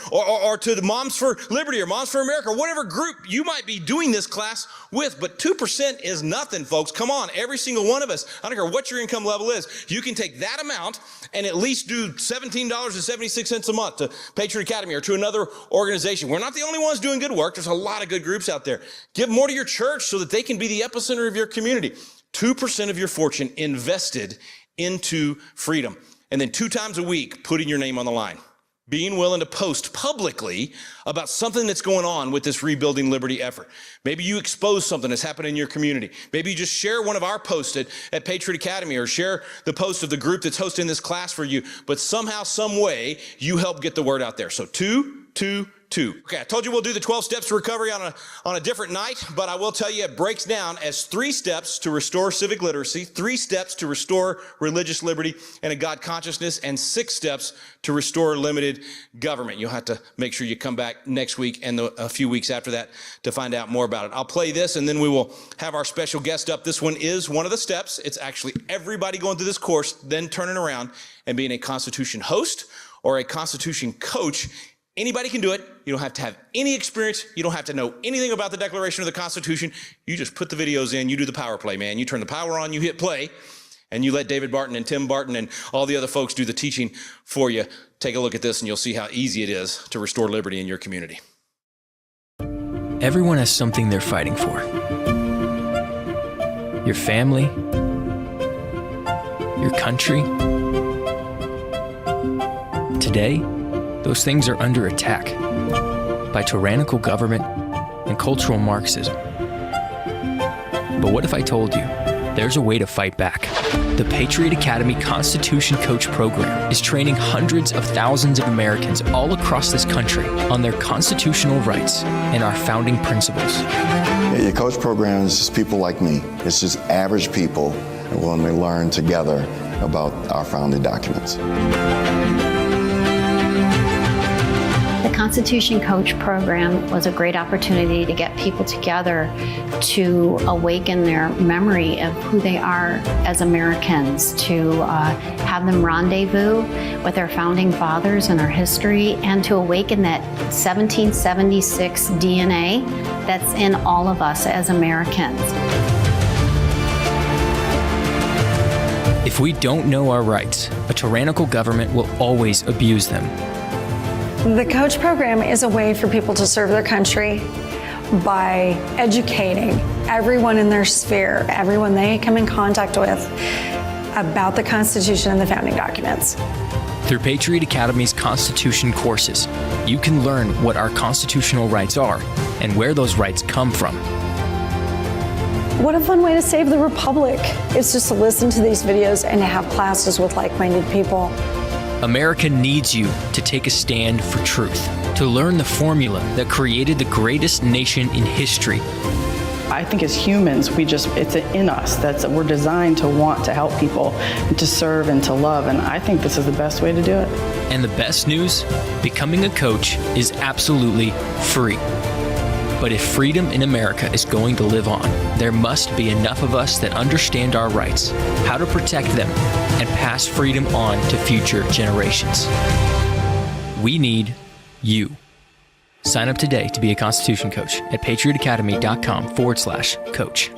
to the Moms for Liberty, or Moms for America, or whatever group you might be doing this class with. But 2% is nothing, folks. Come on, every single one of us, I don't care what your income level is, you can take that amount and at least do $17.76 a month to Patriot Academy or to another organization. We're not the only ones doing good work. There's a lot of good groups out there. Give more to your church so that they can be the epicenter of your community. 2% of your fortune invested into freedom. And then 2 times a week, putting your name on the line. Being willing to post publicly about something that's going on with this Rebuilding Liberty effort. Maybe you expose something that's happened in your community. Maybe you just share one of our posts at Patriot Academy, or share the post of the group that's hosting this class for you. But somehow, some way, you help get the word out there. So 2, 2, 2. Okay, I told you we'll do the 12 steps to recovery on a different night, but I will tell you it breaks down as 3 steps to restore civic literacy, 3 steps to restore religious liberty and a God consciousness, and 6 steps to restore limited government. You'll have to make sure you come back next week and a few weeks after that to find out more about it. I'll play this and then we will have our special guest up. This one is one of the steps. It's actually everybody going through this course, then turning around and being a Constitution host or a Constitution coach. Anybody can do it. You don't have to have any experience. You don't have to know anything about the Declaration of the Constitution. You just put the videos in. You do the power play, man. You turn the power on, you hit play, and you let David Barton and Tim Barton and all the other folks do the teaching for you. Take a look at this and you'll see how easy it is to restore liberty in your community. Everyone has something they're fighting for. Your family, your country. Today, those things are under attack by tyrannical government and cultural Marxism. But what if I told you there's a way to fight back? The Patriot Academy Constitution Coach Program is training hundreds of thousands of Americans all across this country on their constitutional rights and our founding principles. The coach program is just people like me. It's just average people willing to learn together about our founding documents. The Constitution Coach Program was a great opportunity to get people together to awaken their memory of who they are as Americans, to have them rendezvous with their founding fathers and our history, and to awaken that 1776 DNA that's in all of us as Americans. If we don't know our rights, a tyrannical government will always abuse them. The coach program is a way for people to serve their country by educating everyone in their sphere, everyone they come in contact with, about the Constitution and the founding documents. Through Patriot Academy's Constitution courses, you can learn what our constitutional rights are and where those rights come from. What a fun way to save the Republic. It's just to listen to these videos and to have classes with like-minded people. America needs you to take a stand for truth, to learn the formula that created the greatest nation in history. I think as humans, it's in us. We're designed to want to help people, to serve and to love, and I think this is the best way to do it. And the best news? Becoming a coach is absolutely free. But if freedom in America is going to live on, there must be enough of us that understand our rights, how to protect them, and pass freedom on to future generations. We need you. Sign up today to be a Constitution coach at patriotacademy.com/coach.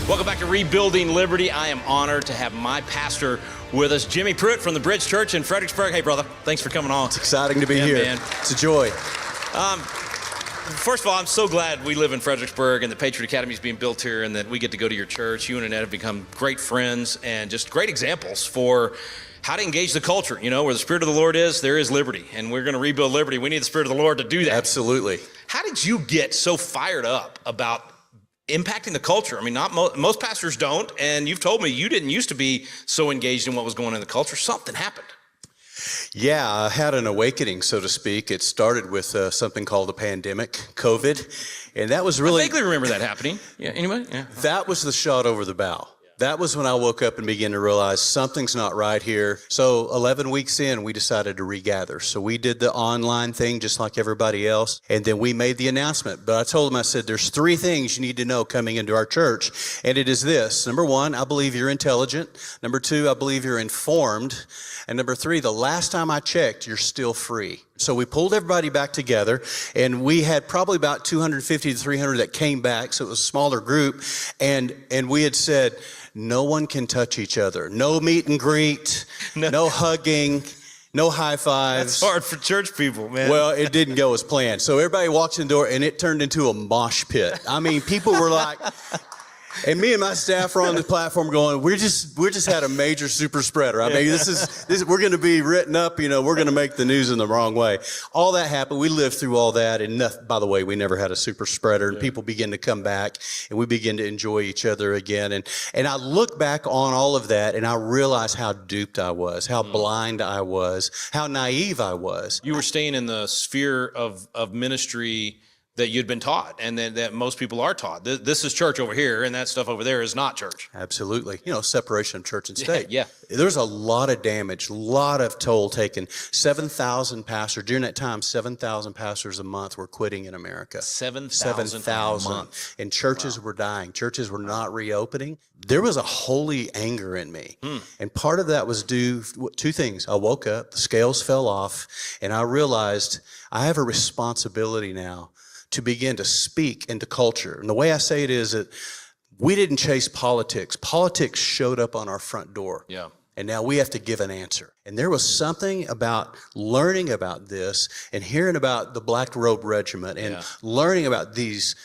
Welcome back to Rebuilding Liberty. I am honored to have my pastor with us, Jimmy Pruitt from the Bridge Church in Fredericksburg. Hey, brother, thanks for coming on. It's exciting to be here. Man. It's a joy. First of all, I'm so glad we live in Fredericksburg and the Patriot Academy is being built here and that we get to go to your church. You and Annette have become great friends and just great examples for how to engage the culture. You know, where the Spirit of the Lord is, there is liberty. And we're going to rebuild liberty. We need the Spirit of the Lord to do that. Absolutely. How did you get so fired up about impacting the culture? I mean, not most pastors don't. And you've told me you didn't used to be so engaged in what was going on in the culture. Something happened. Yeah, I had an awakening, so to speak. It started with something called the pandemic, COVID, and that was really... I vaguely remember that happening. Yeah, anybody? Yeah. That was the shot over the bow. That was when I woke up and began to realize something's not right here. So 11 weeks in, we decided to regather. So we did the online thing just like everybody else, and then we made the announcement. But I told them, I said, there's 3 things you need to know coming into our church, and it is this. Number 1, I believe you're intelligent. Number 2, I believe you're informed. And number 3, the last time I checked, you're still free. So we pulled everybody back together, and we had probably about 250 to 300 that came back, so it was a smaller group, and we had said, no one can touch each other. No meet and greet, no hugging, no high fives. That's hard for church people, man. Well, it didn't go as planned. So everybody walks in the door, and it turned into a mosh pit. I mean, people were like... And me and my staff were on the platform going, we just had a major super spreader. I mean, this we're going to be written up, you know, we're going to make the news in the wrong way. All that happened. We lived through all that. And by the way, we never had a super spreader, and people begin to come back and we begin to enjoy each other again. And I look back on all of that and I realize how duped I was, how blind I was, how naive I was. You were staying in the sphere of ministry that you'd been taught and that most people are taught. This is church over here and that stuff over there is not church. Absolutely. You know, separation of church and state. Yeah. There's a lot of damage, a lot of toll taken. 7,000 pastors, during that time, 7,000 pastors a month were quitting in America. 7,000 a month. And churches were dying. Churches were not reopening. There was a holy anger in me. And part of that was due to 2 things. I woke up, the scales fell off, and I realized I have a responsibility now to begin to speak into culture. And the way I say it is that we didn't chase politics. Politics showed up on our front door. Yeah. And now we have to give an answer. And there was something about learning about this and hearing about the Black Robe Regiment and learning about these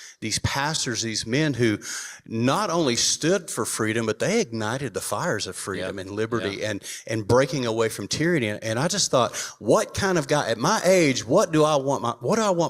pastors, these men who not only stood for freedom, but they ignited the fires of freedom and liberty and breaking away from tyranny. And I just thought, what kind of guy at my age, what do I want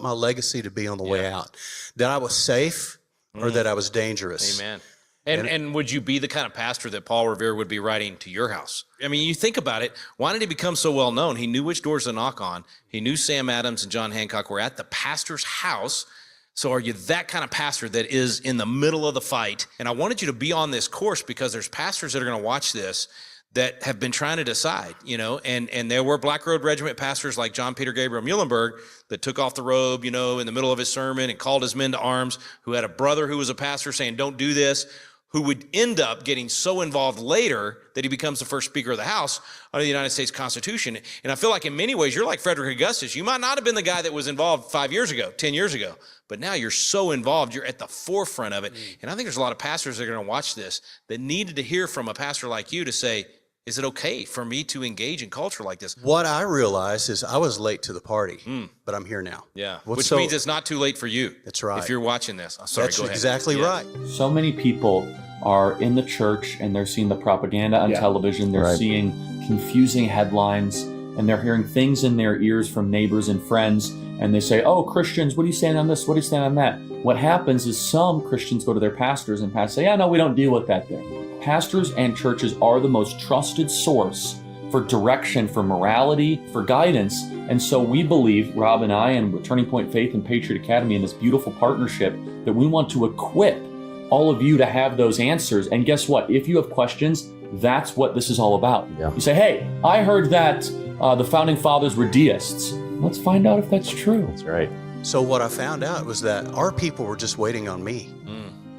my legacy to be on the way out? That I was safe or that I was dangerous? Amen. And would you be the kind of pastor that Paul Revere would be writing to your house? I mean, you think about it. Why did he become so well known? He knew which doors to knock on. He knew Sam Adams and John Hancock were at the pastor's house. So are you that kind of pastor that is in the middle of the fight? And I wanted you to be on this course because there's pastors that are going to watch this that have been trying to decide, you know, and there were Black Robe Regiment pastors like John Peter Gabriel Muhlenberg that took off the robe, you know, in the middle of his sermon and called his men to arms, who had a brother who was a pastor saying, don't do this, who would end up getting so involved later that he becomes the first Speaker of the House under the United States Constitution. And I feel like in many ways, you're like Frederick Augustus. You might not have been the guy that was involved 5 years ago, 10 years ago, but now you're so involved, you're at the forefront of it. And I think there's a lot of pastors that are going to watch this that needed to hear from a pastor like you to say, is it okay for me to engage in culture like this? What I realized is I was late to the party, but I'm here now. Yeah, which means it's not too late for you. That's right. If you're watching this. Sorry, That's go ahead. exactly right. So many people are in the church and they're seeing the propaganda on television. They're seeing confusing headlines and they're hearing things in their ears from neighbors and friends. And they say, oh, Christians, what do you stand on this? What do you stand on that? What happens is some Christians go to their pastors and pastors say, yeah, no, we don't deal with that there. Pastors and churches are the most trusted source for direction, for morality, for guidance. And so we believe, Rob and I and Turning Point Faith and Patriot Academy in this beautiful partnership, that we want to equip all of you to have those answers. And guess what? If you have questions, that's what this is all about. You say, hey, I heard that the founding fathers were deists. Let's find out if that's true. That's right. So what I found out was that our people were just waiting on me.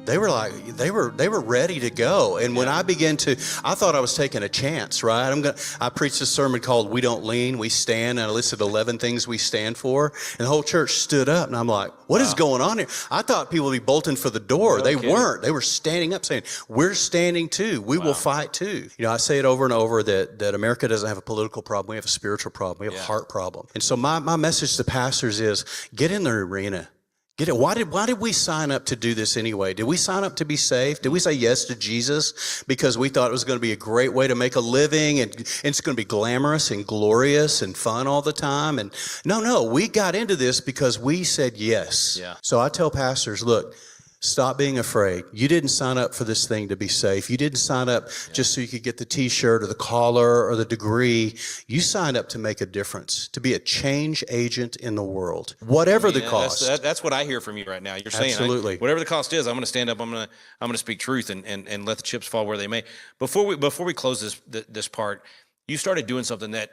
They were like, they were ready to go. And when I began to, I thought I was taking a chance, right? I preached a sermon called We Don't Lean, We Stand, and I listed 11 things we stand for. And the whole church stood up, and I'm like, what is going on here? I thought people would be bolting for the door. They weren't. They were standing up saying, we're standing too. We will fight too. You know, I say it over and over that America doesn't have a political problem. We have a spiritual problem. We have a heart problem. And so my message to pastors is, get in the arena. Get it? Why did we sign up to do this anyway? Did we sign up to be saved? Did we say yes to Jesus because we thought it was going to be a great way to make a living and it's going to be glamorous and glorious and fun all the time? And no, we got into this because we said yes. Yeah. So I tell pastors, look, stop being afraid. You didn't sign up for this thing to be safe. You didn't sign up just so you could get the t-shirt or the collar or the degree. You signed up to make a difference, to be a change agent in the world, whatever the cost. That's what I hear from you right now. You're saying, absolutely, whatever the cost is, I'm going to stand up. I'm going to speak truth and let the chips fall where they may. Before we close this part, you started doing something that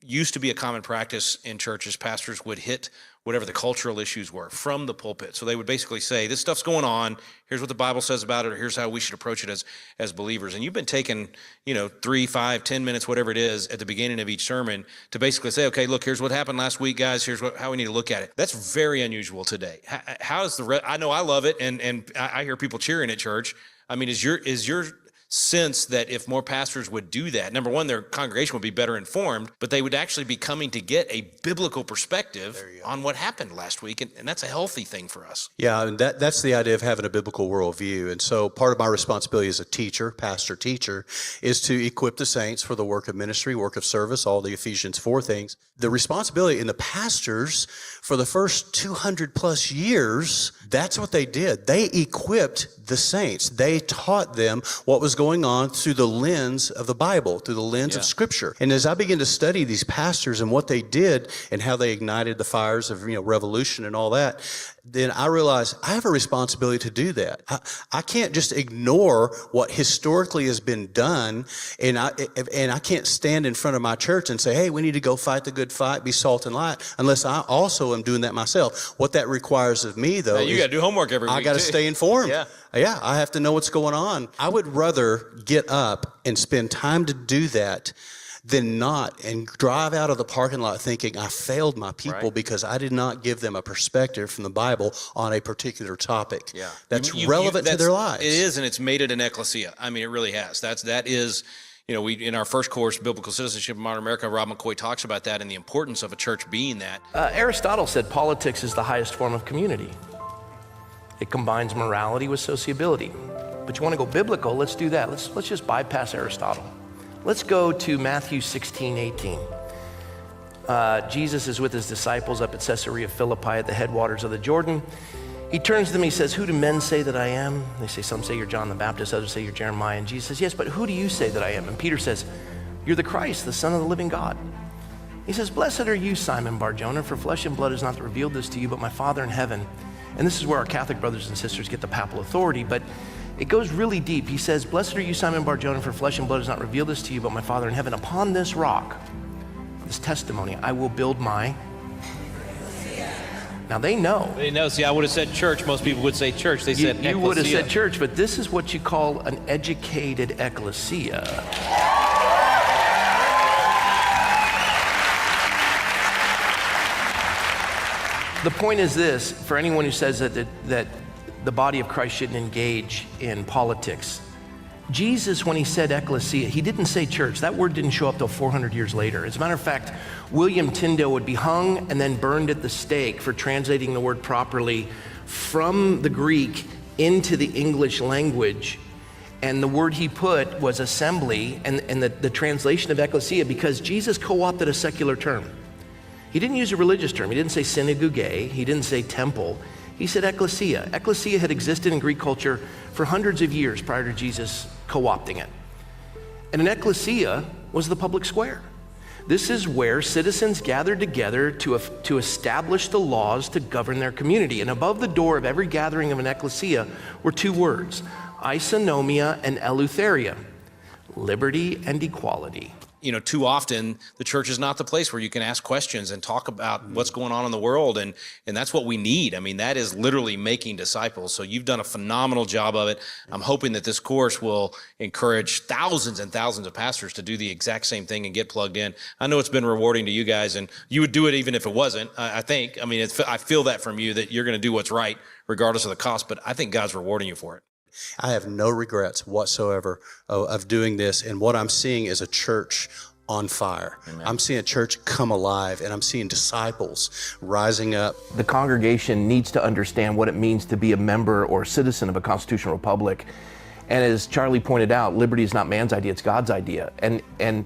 used to be a common practice in churches. Pastors would hit whatever the cultural issues were from the pulpit. So they would basically say, this stuff's going on. Here's what the Bible says about it, or here's how we should approach it as believers. And you've been taking, 3, 5, 10 minutes, whatever it is, at the beginning of each sermon to basically say, okay, look, here's what happened last week, guys. Here's how we need to look at it. That's very unusual today. How's I know I love it, and I hear people cheering at church. I mean, is your sense that if more pastors would do that, number one, their congregation would be better informed, but they would actually be coming to get a biblical perspective on what happened last week, and that's a healthy thing for us. Yeah, and that's the idea of having a biblical worldview. And so part of my responsibility as a teacher, pastor-teacher, is to equip the saints for the work of ministry, work of service, all the Ephesians 4 things. The responsibility in the pastors for the first 200 plus years, that's what they did. They equipped the saints. They taught them what was going on through the lens of the Bible, through the lens of Scripture. And as I began to study these pastors and what they did and how they ignited the fires of revolution and all that, then I realized I have a responsibility to do that. I can't just ignore what historically has been done, and I can't stand in front of my church and say, hey, we need to go fight the good fight, be salt and light, unless I also am doing that myself. What that requires of me, though, you got to do homework every week. I got to stay informed. Yeah, I have to know what's going on. I would rather get up and spend time to do that than not, and drive out of the parking lot thinking I failed my people because I did not give them a perspective from the Bible on a particular topic. Yeah, that's relevant to their lives. It is, and it's made it an ecclesia. I mean, it really has. That is. We in our first course, Biblical Citizenship in Modern America, Rob McCoy talks about that and the importance of a church being that. Aristotle said politics is the highest form of community. It combines morality with sociability. But you want to go biblical? Let's do that. Let's just bypass Aristotle. Let's go to Matthew 16:18. Jesus is with his disciples up at Caesarea Philippi at the headwaters of the Jordan. He turns to them, he says, who do men say that I am? They say, some say you're John the Baptist, others say you're Jeremiah. And Jesus says, yes, but who do you say that I am? And Peter says, you're the Christ, the Son of the living God. He says, blessed are you, Simon Bar-Jonah, for flesh and blood has not revealed this to you, but my Father in heaven. And this is where our Catholic brothers and sisters get the papal authority, but it goes really deep. He says, blessed are you, Simon Bar-Jonah, for flesh and blood has not revealed this to you, but my Father in heaven. Upon this rock, this testimony, I will build my... Now they know. They know. See, I would have said church. Most people would say church. They said ecclesia. You would have said church, but this is what you call an educated ecclesia. The point is this, for anyone who says that the body of Christ shouldn't engage in politics, Jesus, when he said ecclesia, he didn't say church. That word didn't show up till 400 years later. As a matter of fact, William Tyndale would be hung and then burned at the stake for translating the word properly from the Greek into the English language. And the word he put was assembly and the translation of ecclesia, because Jesus co-opted a secular term. He didn't use a religious term. He didn't say synagogue. He didn't say temple. He said ecclesia. Ecclesia had existed in Greek culture for hundreds of years prior to Jesus co-opting it. And an ecclesia was the public square. This is where citizens gathered together to establish the laws to govern their community. And above the door of every gathering of an ecclesia were two words, isonomia and eleutheria, liberty and equality. Too often the church is not the place where you can ask questions and talk about what's going on in the world. And that's what we need. I mean, that is literally making disciples. So you've done a phenomenal job of it. I'm hoping that this course will encourage thousands and thousands of pastors to do the exact same thing and get plugged in. I know it's been rewarding to you guys, and you would do it even if it wasn't, I think. I mean, I feel that from you, that you're going to do what's right regardless of the cost, but I think God's rewarding you for it. I have no regrets whatsoever of doing this, and what I'm seeing is a church on fire. I'm seeing a church come alive, and I'm seeing disciples rising up. The congregation needs to understand what it means to be a member or citizen of a constitutional republic. And as Charlie pointed out, liberty is not man's idea, it's God's idea. And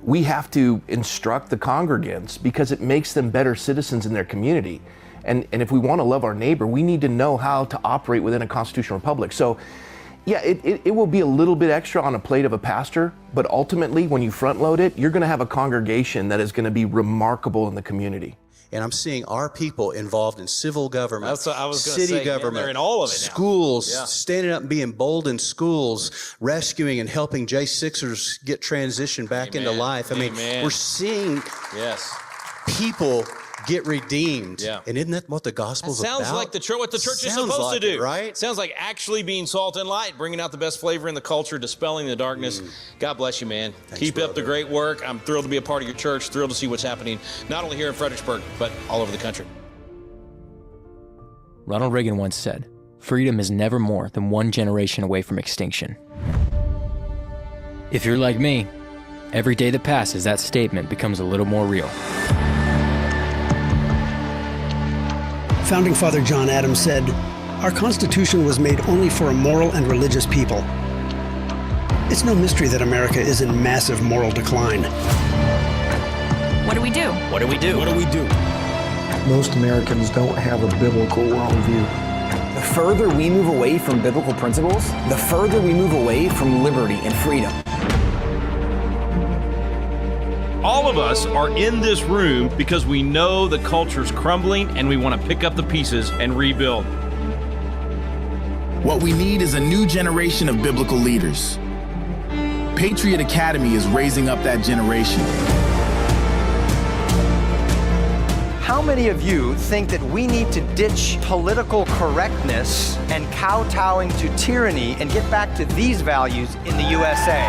we have to instruct the congregants because it makes them better citizens in their community. And if we want to love our neighbor, we need to know how to operate within a constitutional republic. So yeah, it will be a little bit extra on a plate of a pastor, but ultimately when you front load it, you're going to have a congregation that is going to be remarkable in the community. And I'm seeing our people involved in civil government, That's what I was gonna city say, government, they're in all of it now. schools, Yeah. standing up and being bold in schools, rescuing and helping J6ers get transitioned back into life. I mean, Amen. we're seeing Yes. people get redeemed. Yeah. And isn't that what the gospel's about? Sounds like what the church is Sounds supposed to like do, it, right? Sounds like actually being salt and light, bringing out the best flavor in the culture, dispelling the darkness. God bless you, man. Keep up the great work. I'm thrilled to be a part of your church, thrilled to see what's happening, not only here in Fredericksburg, but all over the country. Ronald Reagan once said, "Freedom is never more than one generation away from extinction." If you're like me, every day that passes, that statement becomes a little more real. Founding Father John Adams said, "Our Constitution was made only for a moral and religious people." It's no mystery that America is in massive moral decline. What do we do? What do we do? What do we do? Most Americans don't have a biblical worldview. The further we move away from biblical principles, the further we move away from liberty and freedom. All of us are in this room because we know the culture's crumbling and we want to pick up the pieces and rebuild. What we need is a new generation of biblical leaders. Patriot Academy is raising up that generation. How many of you think that we need to ditch political correctness and kowtowing to tyranny and get back to these values in the USA?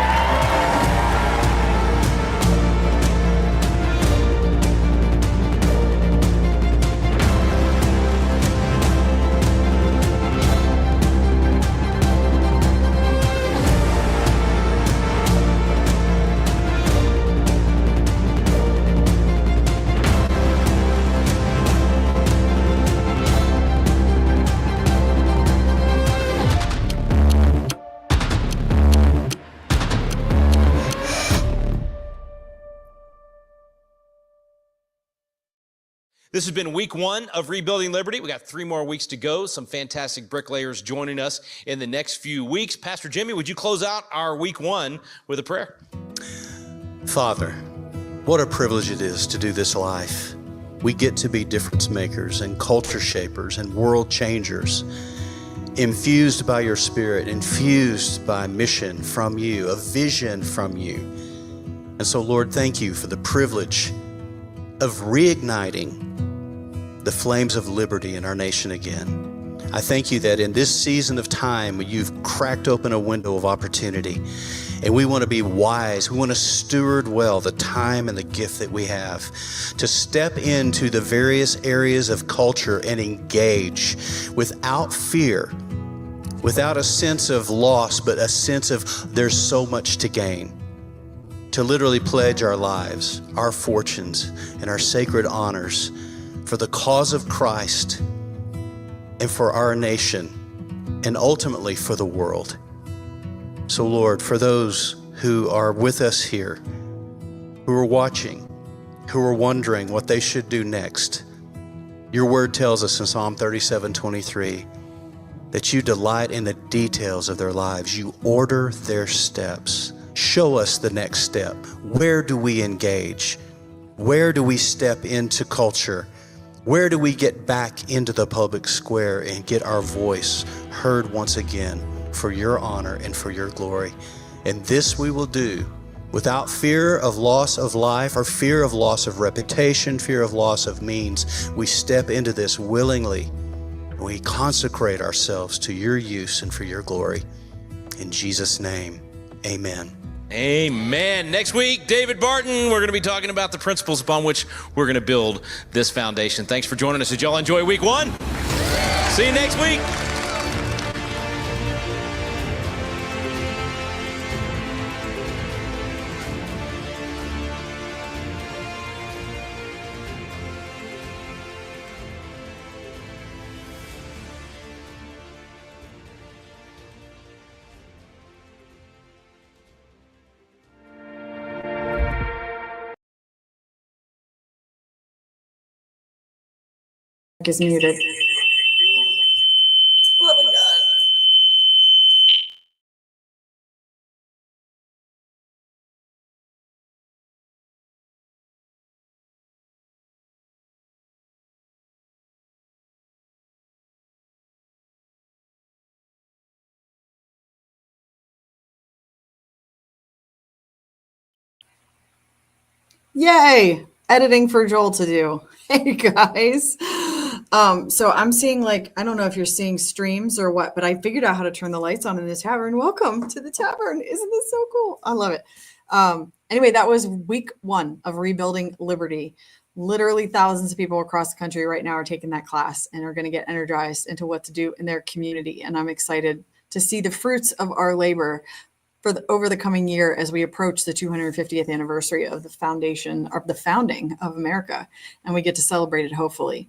This has been week 1 of Rebuilding Liberty. We got 3 more weeks to go. Some fantastic bricklayers joining us in the next few weeks. Pastor Jimmy, would you close out our week 1 with a prayer? Father, what a privilege it is to do this life. We get to be difference makers and culture shapers and world changers, infused by your Spirit, infused by mission from you, a vision from you. And so, Lord, thank you for the privilege of reigniting the flames of liberty in our nation again. I thank you that in this season of time, you've cracked open a window of opportunity, and we want to be wise. We want to steward well the time and the gift that we have to step into the various areas of culture and engage without fear, without a sense of loss, but a sense of there's so much to gain. To literally pledge our lives, our fortunes, and our sacred honors for the cause of Christ and for our nation and ultimately for the world. So Lord, for those who are with us here, who are watching, who are wondering what they should do next, your word tells us in Psalm 37:23 that you delight in the details of their lives. You order their steps. Show us the next step. Where do we engage? Where do we step into culture? Where do we get back into the public square and get our voice heard once again for your honor and for your glory? And this we will do without fear of loss of life or fear of loss of reputation, fear of loss of means. We step into this willingly. We consecrate ourselves to your use and for your glory. In Jesus' name, amen. Amen. Next week, David Barton, we're going to be talking about the principles upon which we're going to build this foundation. Thanks for joining us. Did y'all enjoy week 1? See you next week. is muted. Yay! Editing for Joel to do. Hey guys. So I'm seeing, like, I don't know if you're seeing streams or what, but I figured out how to turn the lights on in the tavern. Welcome to the tavern. Isn't this so cool? I love it. Anyway, that was week 1 of Rebuilding Liberty. Literally thousands of people across the country right now are taking that class and are going to get energized into what to do in their community. And I'm excited to see the fruits of our labor over the coming year as we approach the 250th anniversary of the founding of America. And we get to celebrate it, hopefully,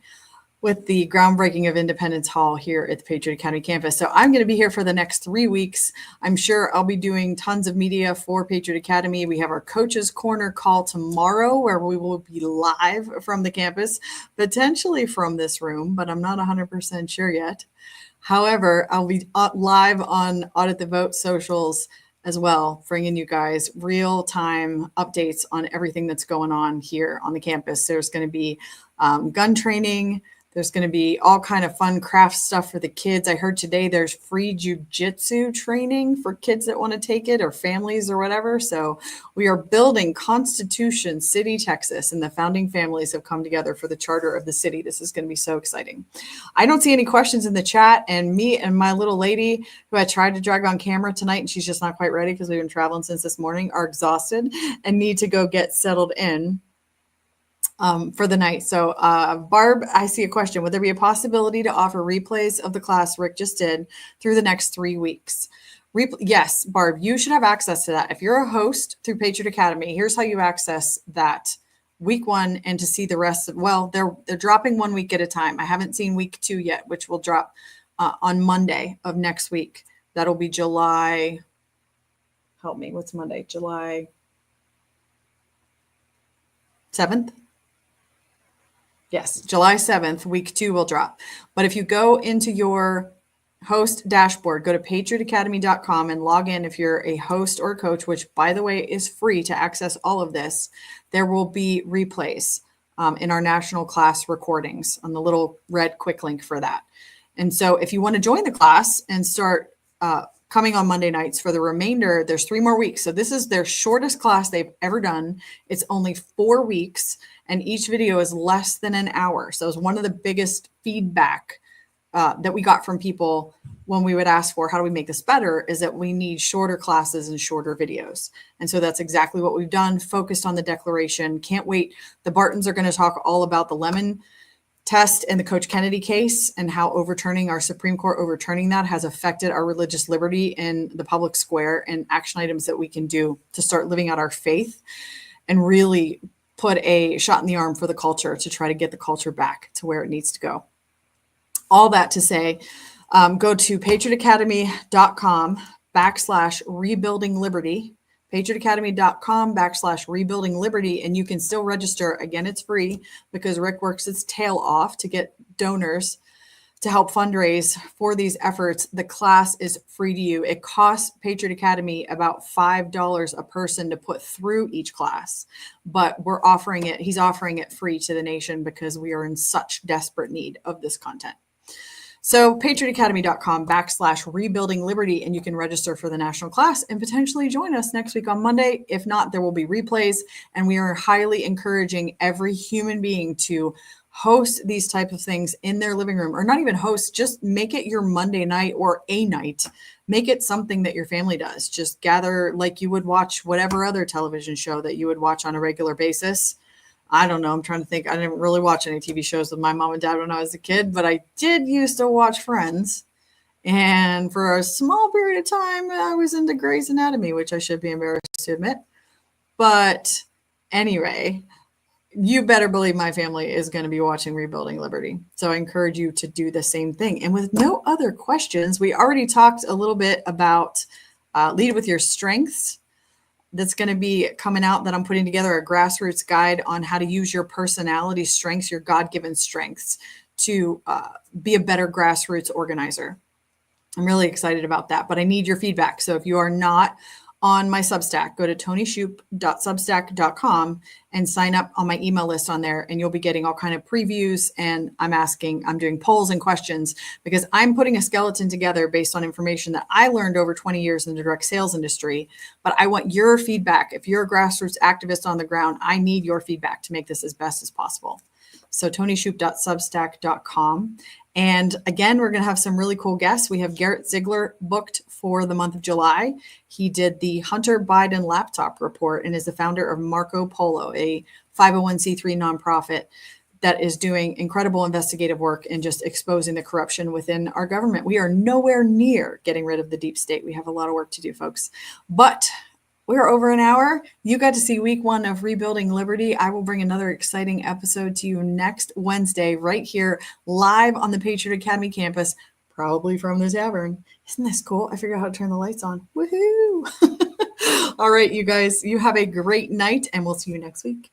with the groundbreaking of Independence Hall here at the Patriot Academy Campus. So I'm going to be here for the next 3 weeks. I'm sure I'll be doing tons of media for Patriot Academy. We have our Coaches Corner call tomorrow where we will be live from the campus, potentially from this room, but I'm not 100% sure yet. However, I'll be live on Audit the Vote socials as well, bringing you guys real-time updates on everything that's going on here on the campus. There's going to be gun training. There's going to be all kind of fun craft stuff for the kids. I heard today there's free jujitsu training for kids that want to take it, or families or whatever. So we are building Constitution City, Texas, and the founding families have come together for the charter of the city. This is going to be so exciting. I don't see any questions in the chat, and me and my little lady who I tried to drag on camera tonight, and she's just not quite ready because we've been traveling since this morning, are exhausted and need to go get settled in for the night. So Barb, I see a question. Would there be a possibility to offer replays of the class Rick just did through the next 3 weeks? Yes, Barb, you should have access to that. If you're a host through Patriot Academy, here's how you access that week 1 and to see the rest of, well, they're dropping 1 week at a time. I haven't seen week 2 yet, which will drop on Monday of next week. That'll be July, help me, what's Monday? July 7th? Yes, July 7th, week 2 will drop. But if you go into your host dashboard, go to patriotacademy.com and log in if you're a host or a coach, which, by the way, is free to access all of this. There will be replays in our national class recordings on the little red quick link for that. And so if you want to join the class and start coming on Monday nights for the remainder, there's 3 more weeks. So this is their shortest class they've ever done. It's only 4 weeks. And each video is less than an hour. So it's one of the biggest feedback that we got from people when we would ask for, how do we make this better, is that we need shorter classes and shorter videos. And so that's exactly what we've done, focused on the Declaration. Can't wait. The Bartons are going to talk all about the Lemon test and the Coach Kennedy case and how overturning our Supreme Court, overturning that has affected our religious liberty in the public square, and action items that we can do to start living out our faith and really put a shot in the arm for the culture to try to get the culture back to where it needs to go. All that to say, go to patriotacademy.com/rebuilding liberty, patriotacademy.com/rebuilding liberty, and you can still register. Again, it's free because Rick works its tail off to get donors to help fundraise for these efforts. The class is free to you. It costs Patriot Academy about $5 a person to put through each class, but he's offering it free to the nation because we are in such desperate need of this content. So patriotacademy.com/rebuilding liberty, and you can register for the national class and potentially join us next week on Monday. If not, there will be replays, and we are highly encouraging every human being to host these type of things in their living room, or not even host, just make it your Monday night or a night. Make it something that your family does. Just gather like you would watch whatever other television show that you would watch on a regular basis. I don't know. I'm trying to think. I didn't really watch any TV shows with my mom and dad when I was a kid, but I did used to watch Friends. And for a small period of time, I was into Grey's Anatomy, which I should be embarrassed to admit. But anyway, you better believe my family is going to be watching Rebuilding Liberty. So I encourage you to do the same thing. And with no other questions, we already talked a little bit about Lead with Your Strengths. That's going to be coming out, that I'm putting together a grassroots guide on how to use your personality strengths, your God-given strengths, to be a better grassroots organizer. I'm really excited about that, but I need your feedback. So if you are not on my Substack, go to tonyshoop.substack.com and sign up on my email list on there, and you'll be getting all kind of previews. And I'm doing polls and questions because I'm putting a skeleton together based on information that I learned over 20 years in the direct sales industry. But I want your feedback. If you're a grassroots activist on the ground, I need your feedback to make this as best as possible. So tonyshoop.substack.com. And again, we're going to have some really cool guests. We have Garrett Ziegler booked for the month of July. He did the Hunter Biden laptop report and is the founder of Marco Polo, a 501c3 nonprofit that is doing incredible investigative work and just exposing the corruption within our government. We are nowhere near getting rid of the deep state. We have a lot of work to do, folks. But we're over an hour. You got to see week 1 of Rebuilding Liberty. I will bring another exciting episode to you next Wednesday, right here, live on the Patriot Academy campus, probably from the Tavern. Isn't this cool? I figured out how to turn the lights on. Woohoo! All right, you guys, you have a great night, and we'll see you next week.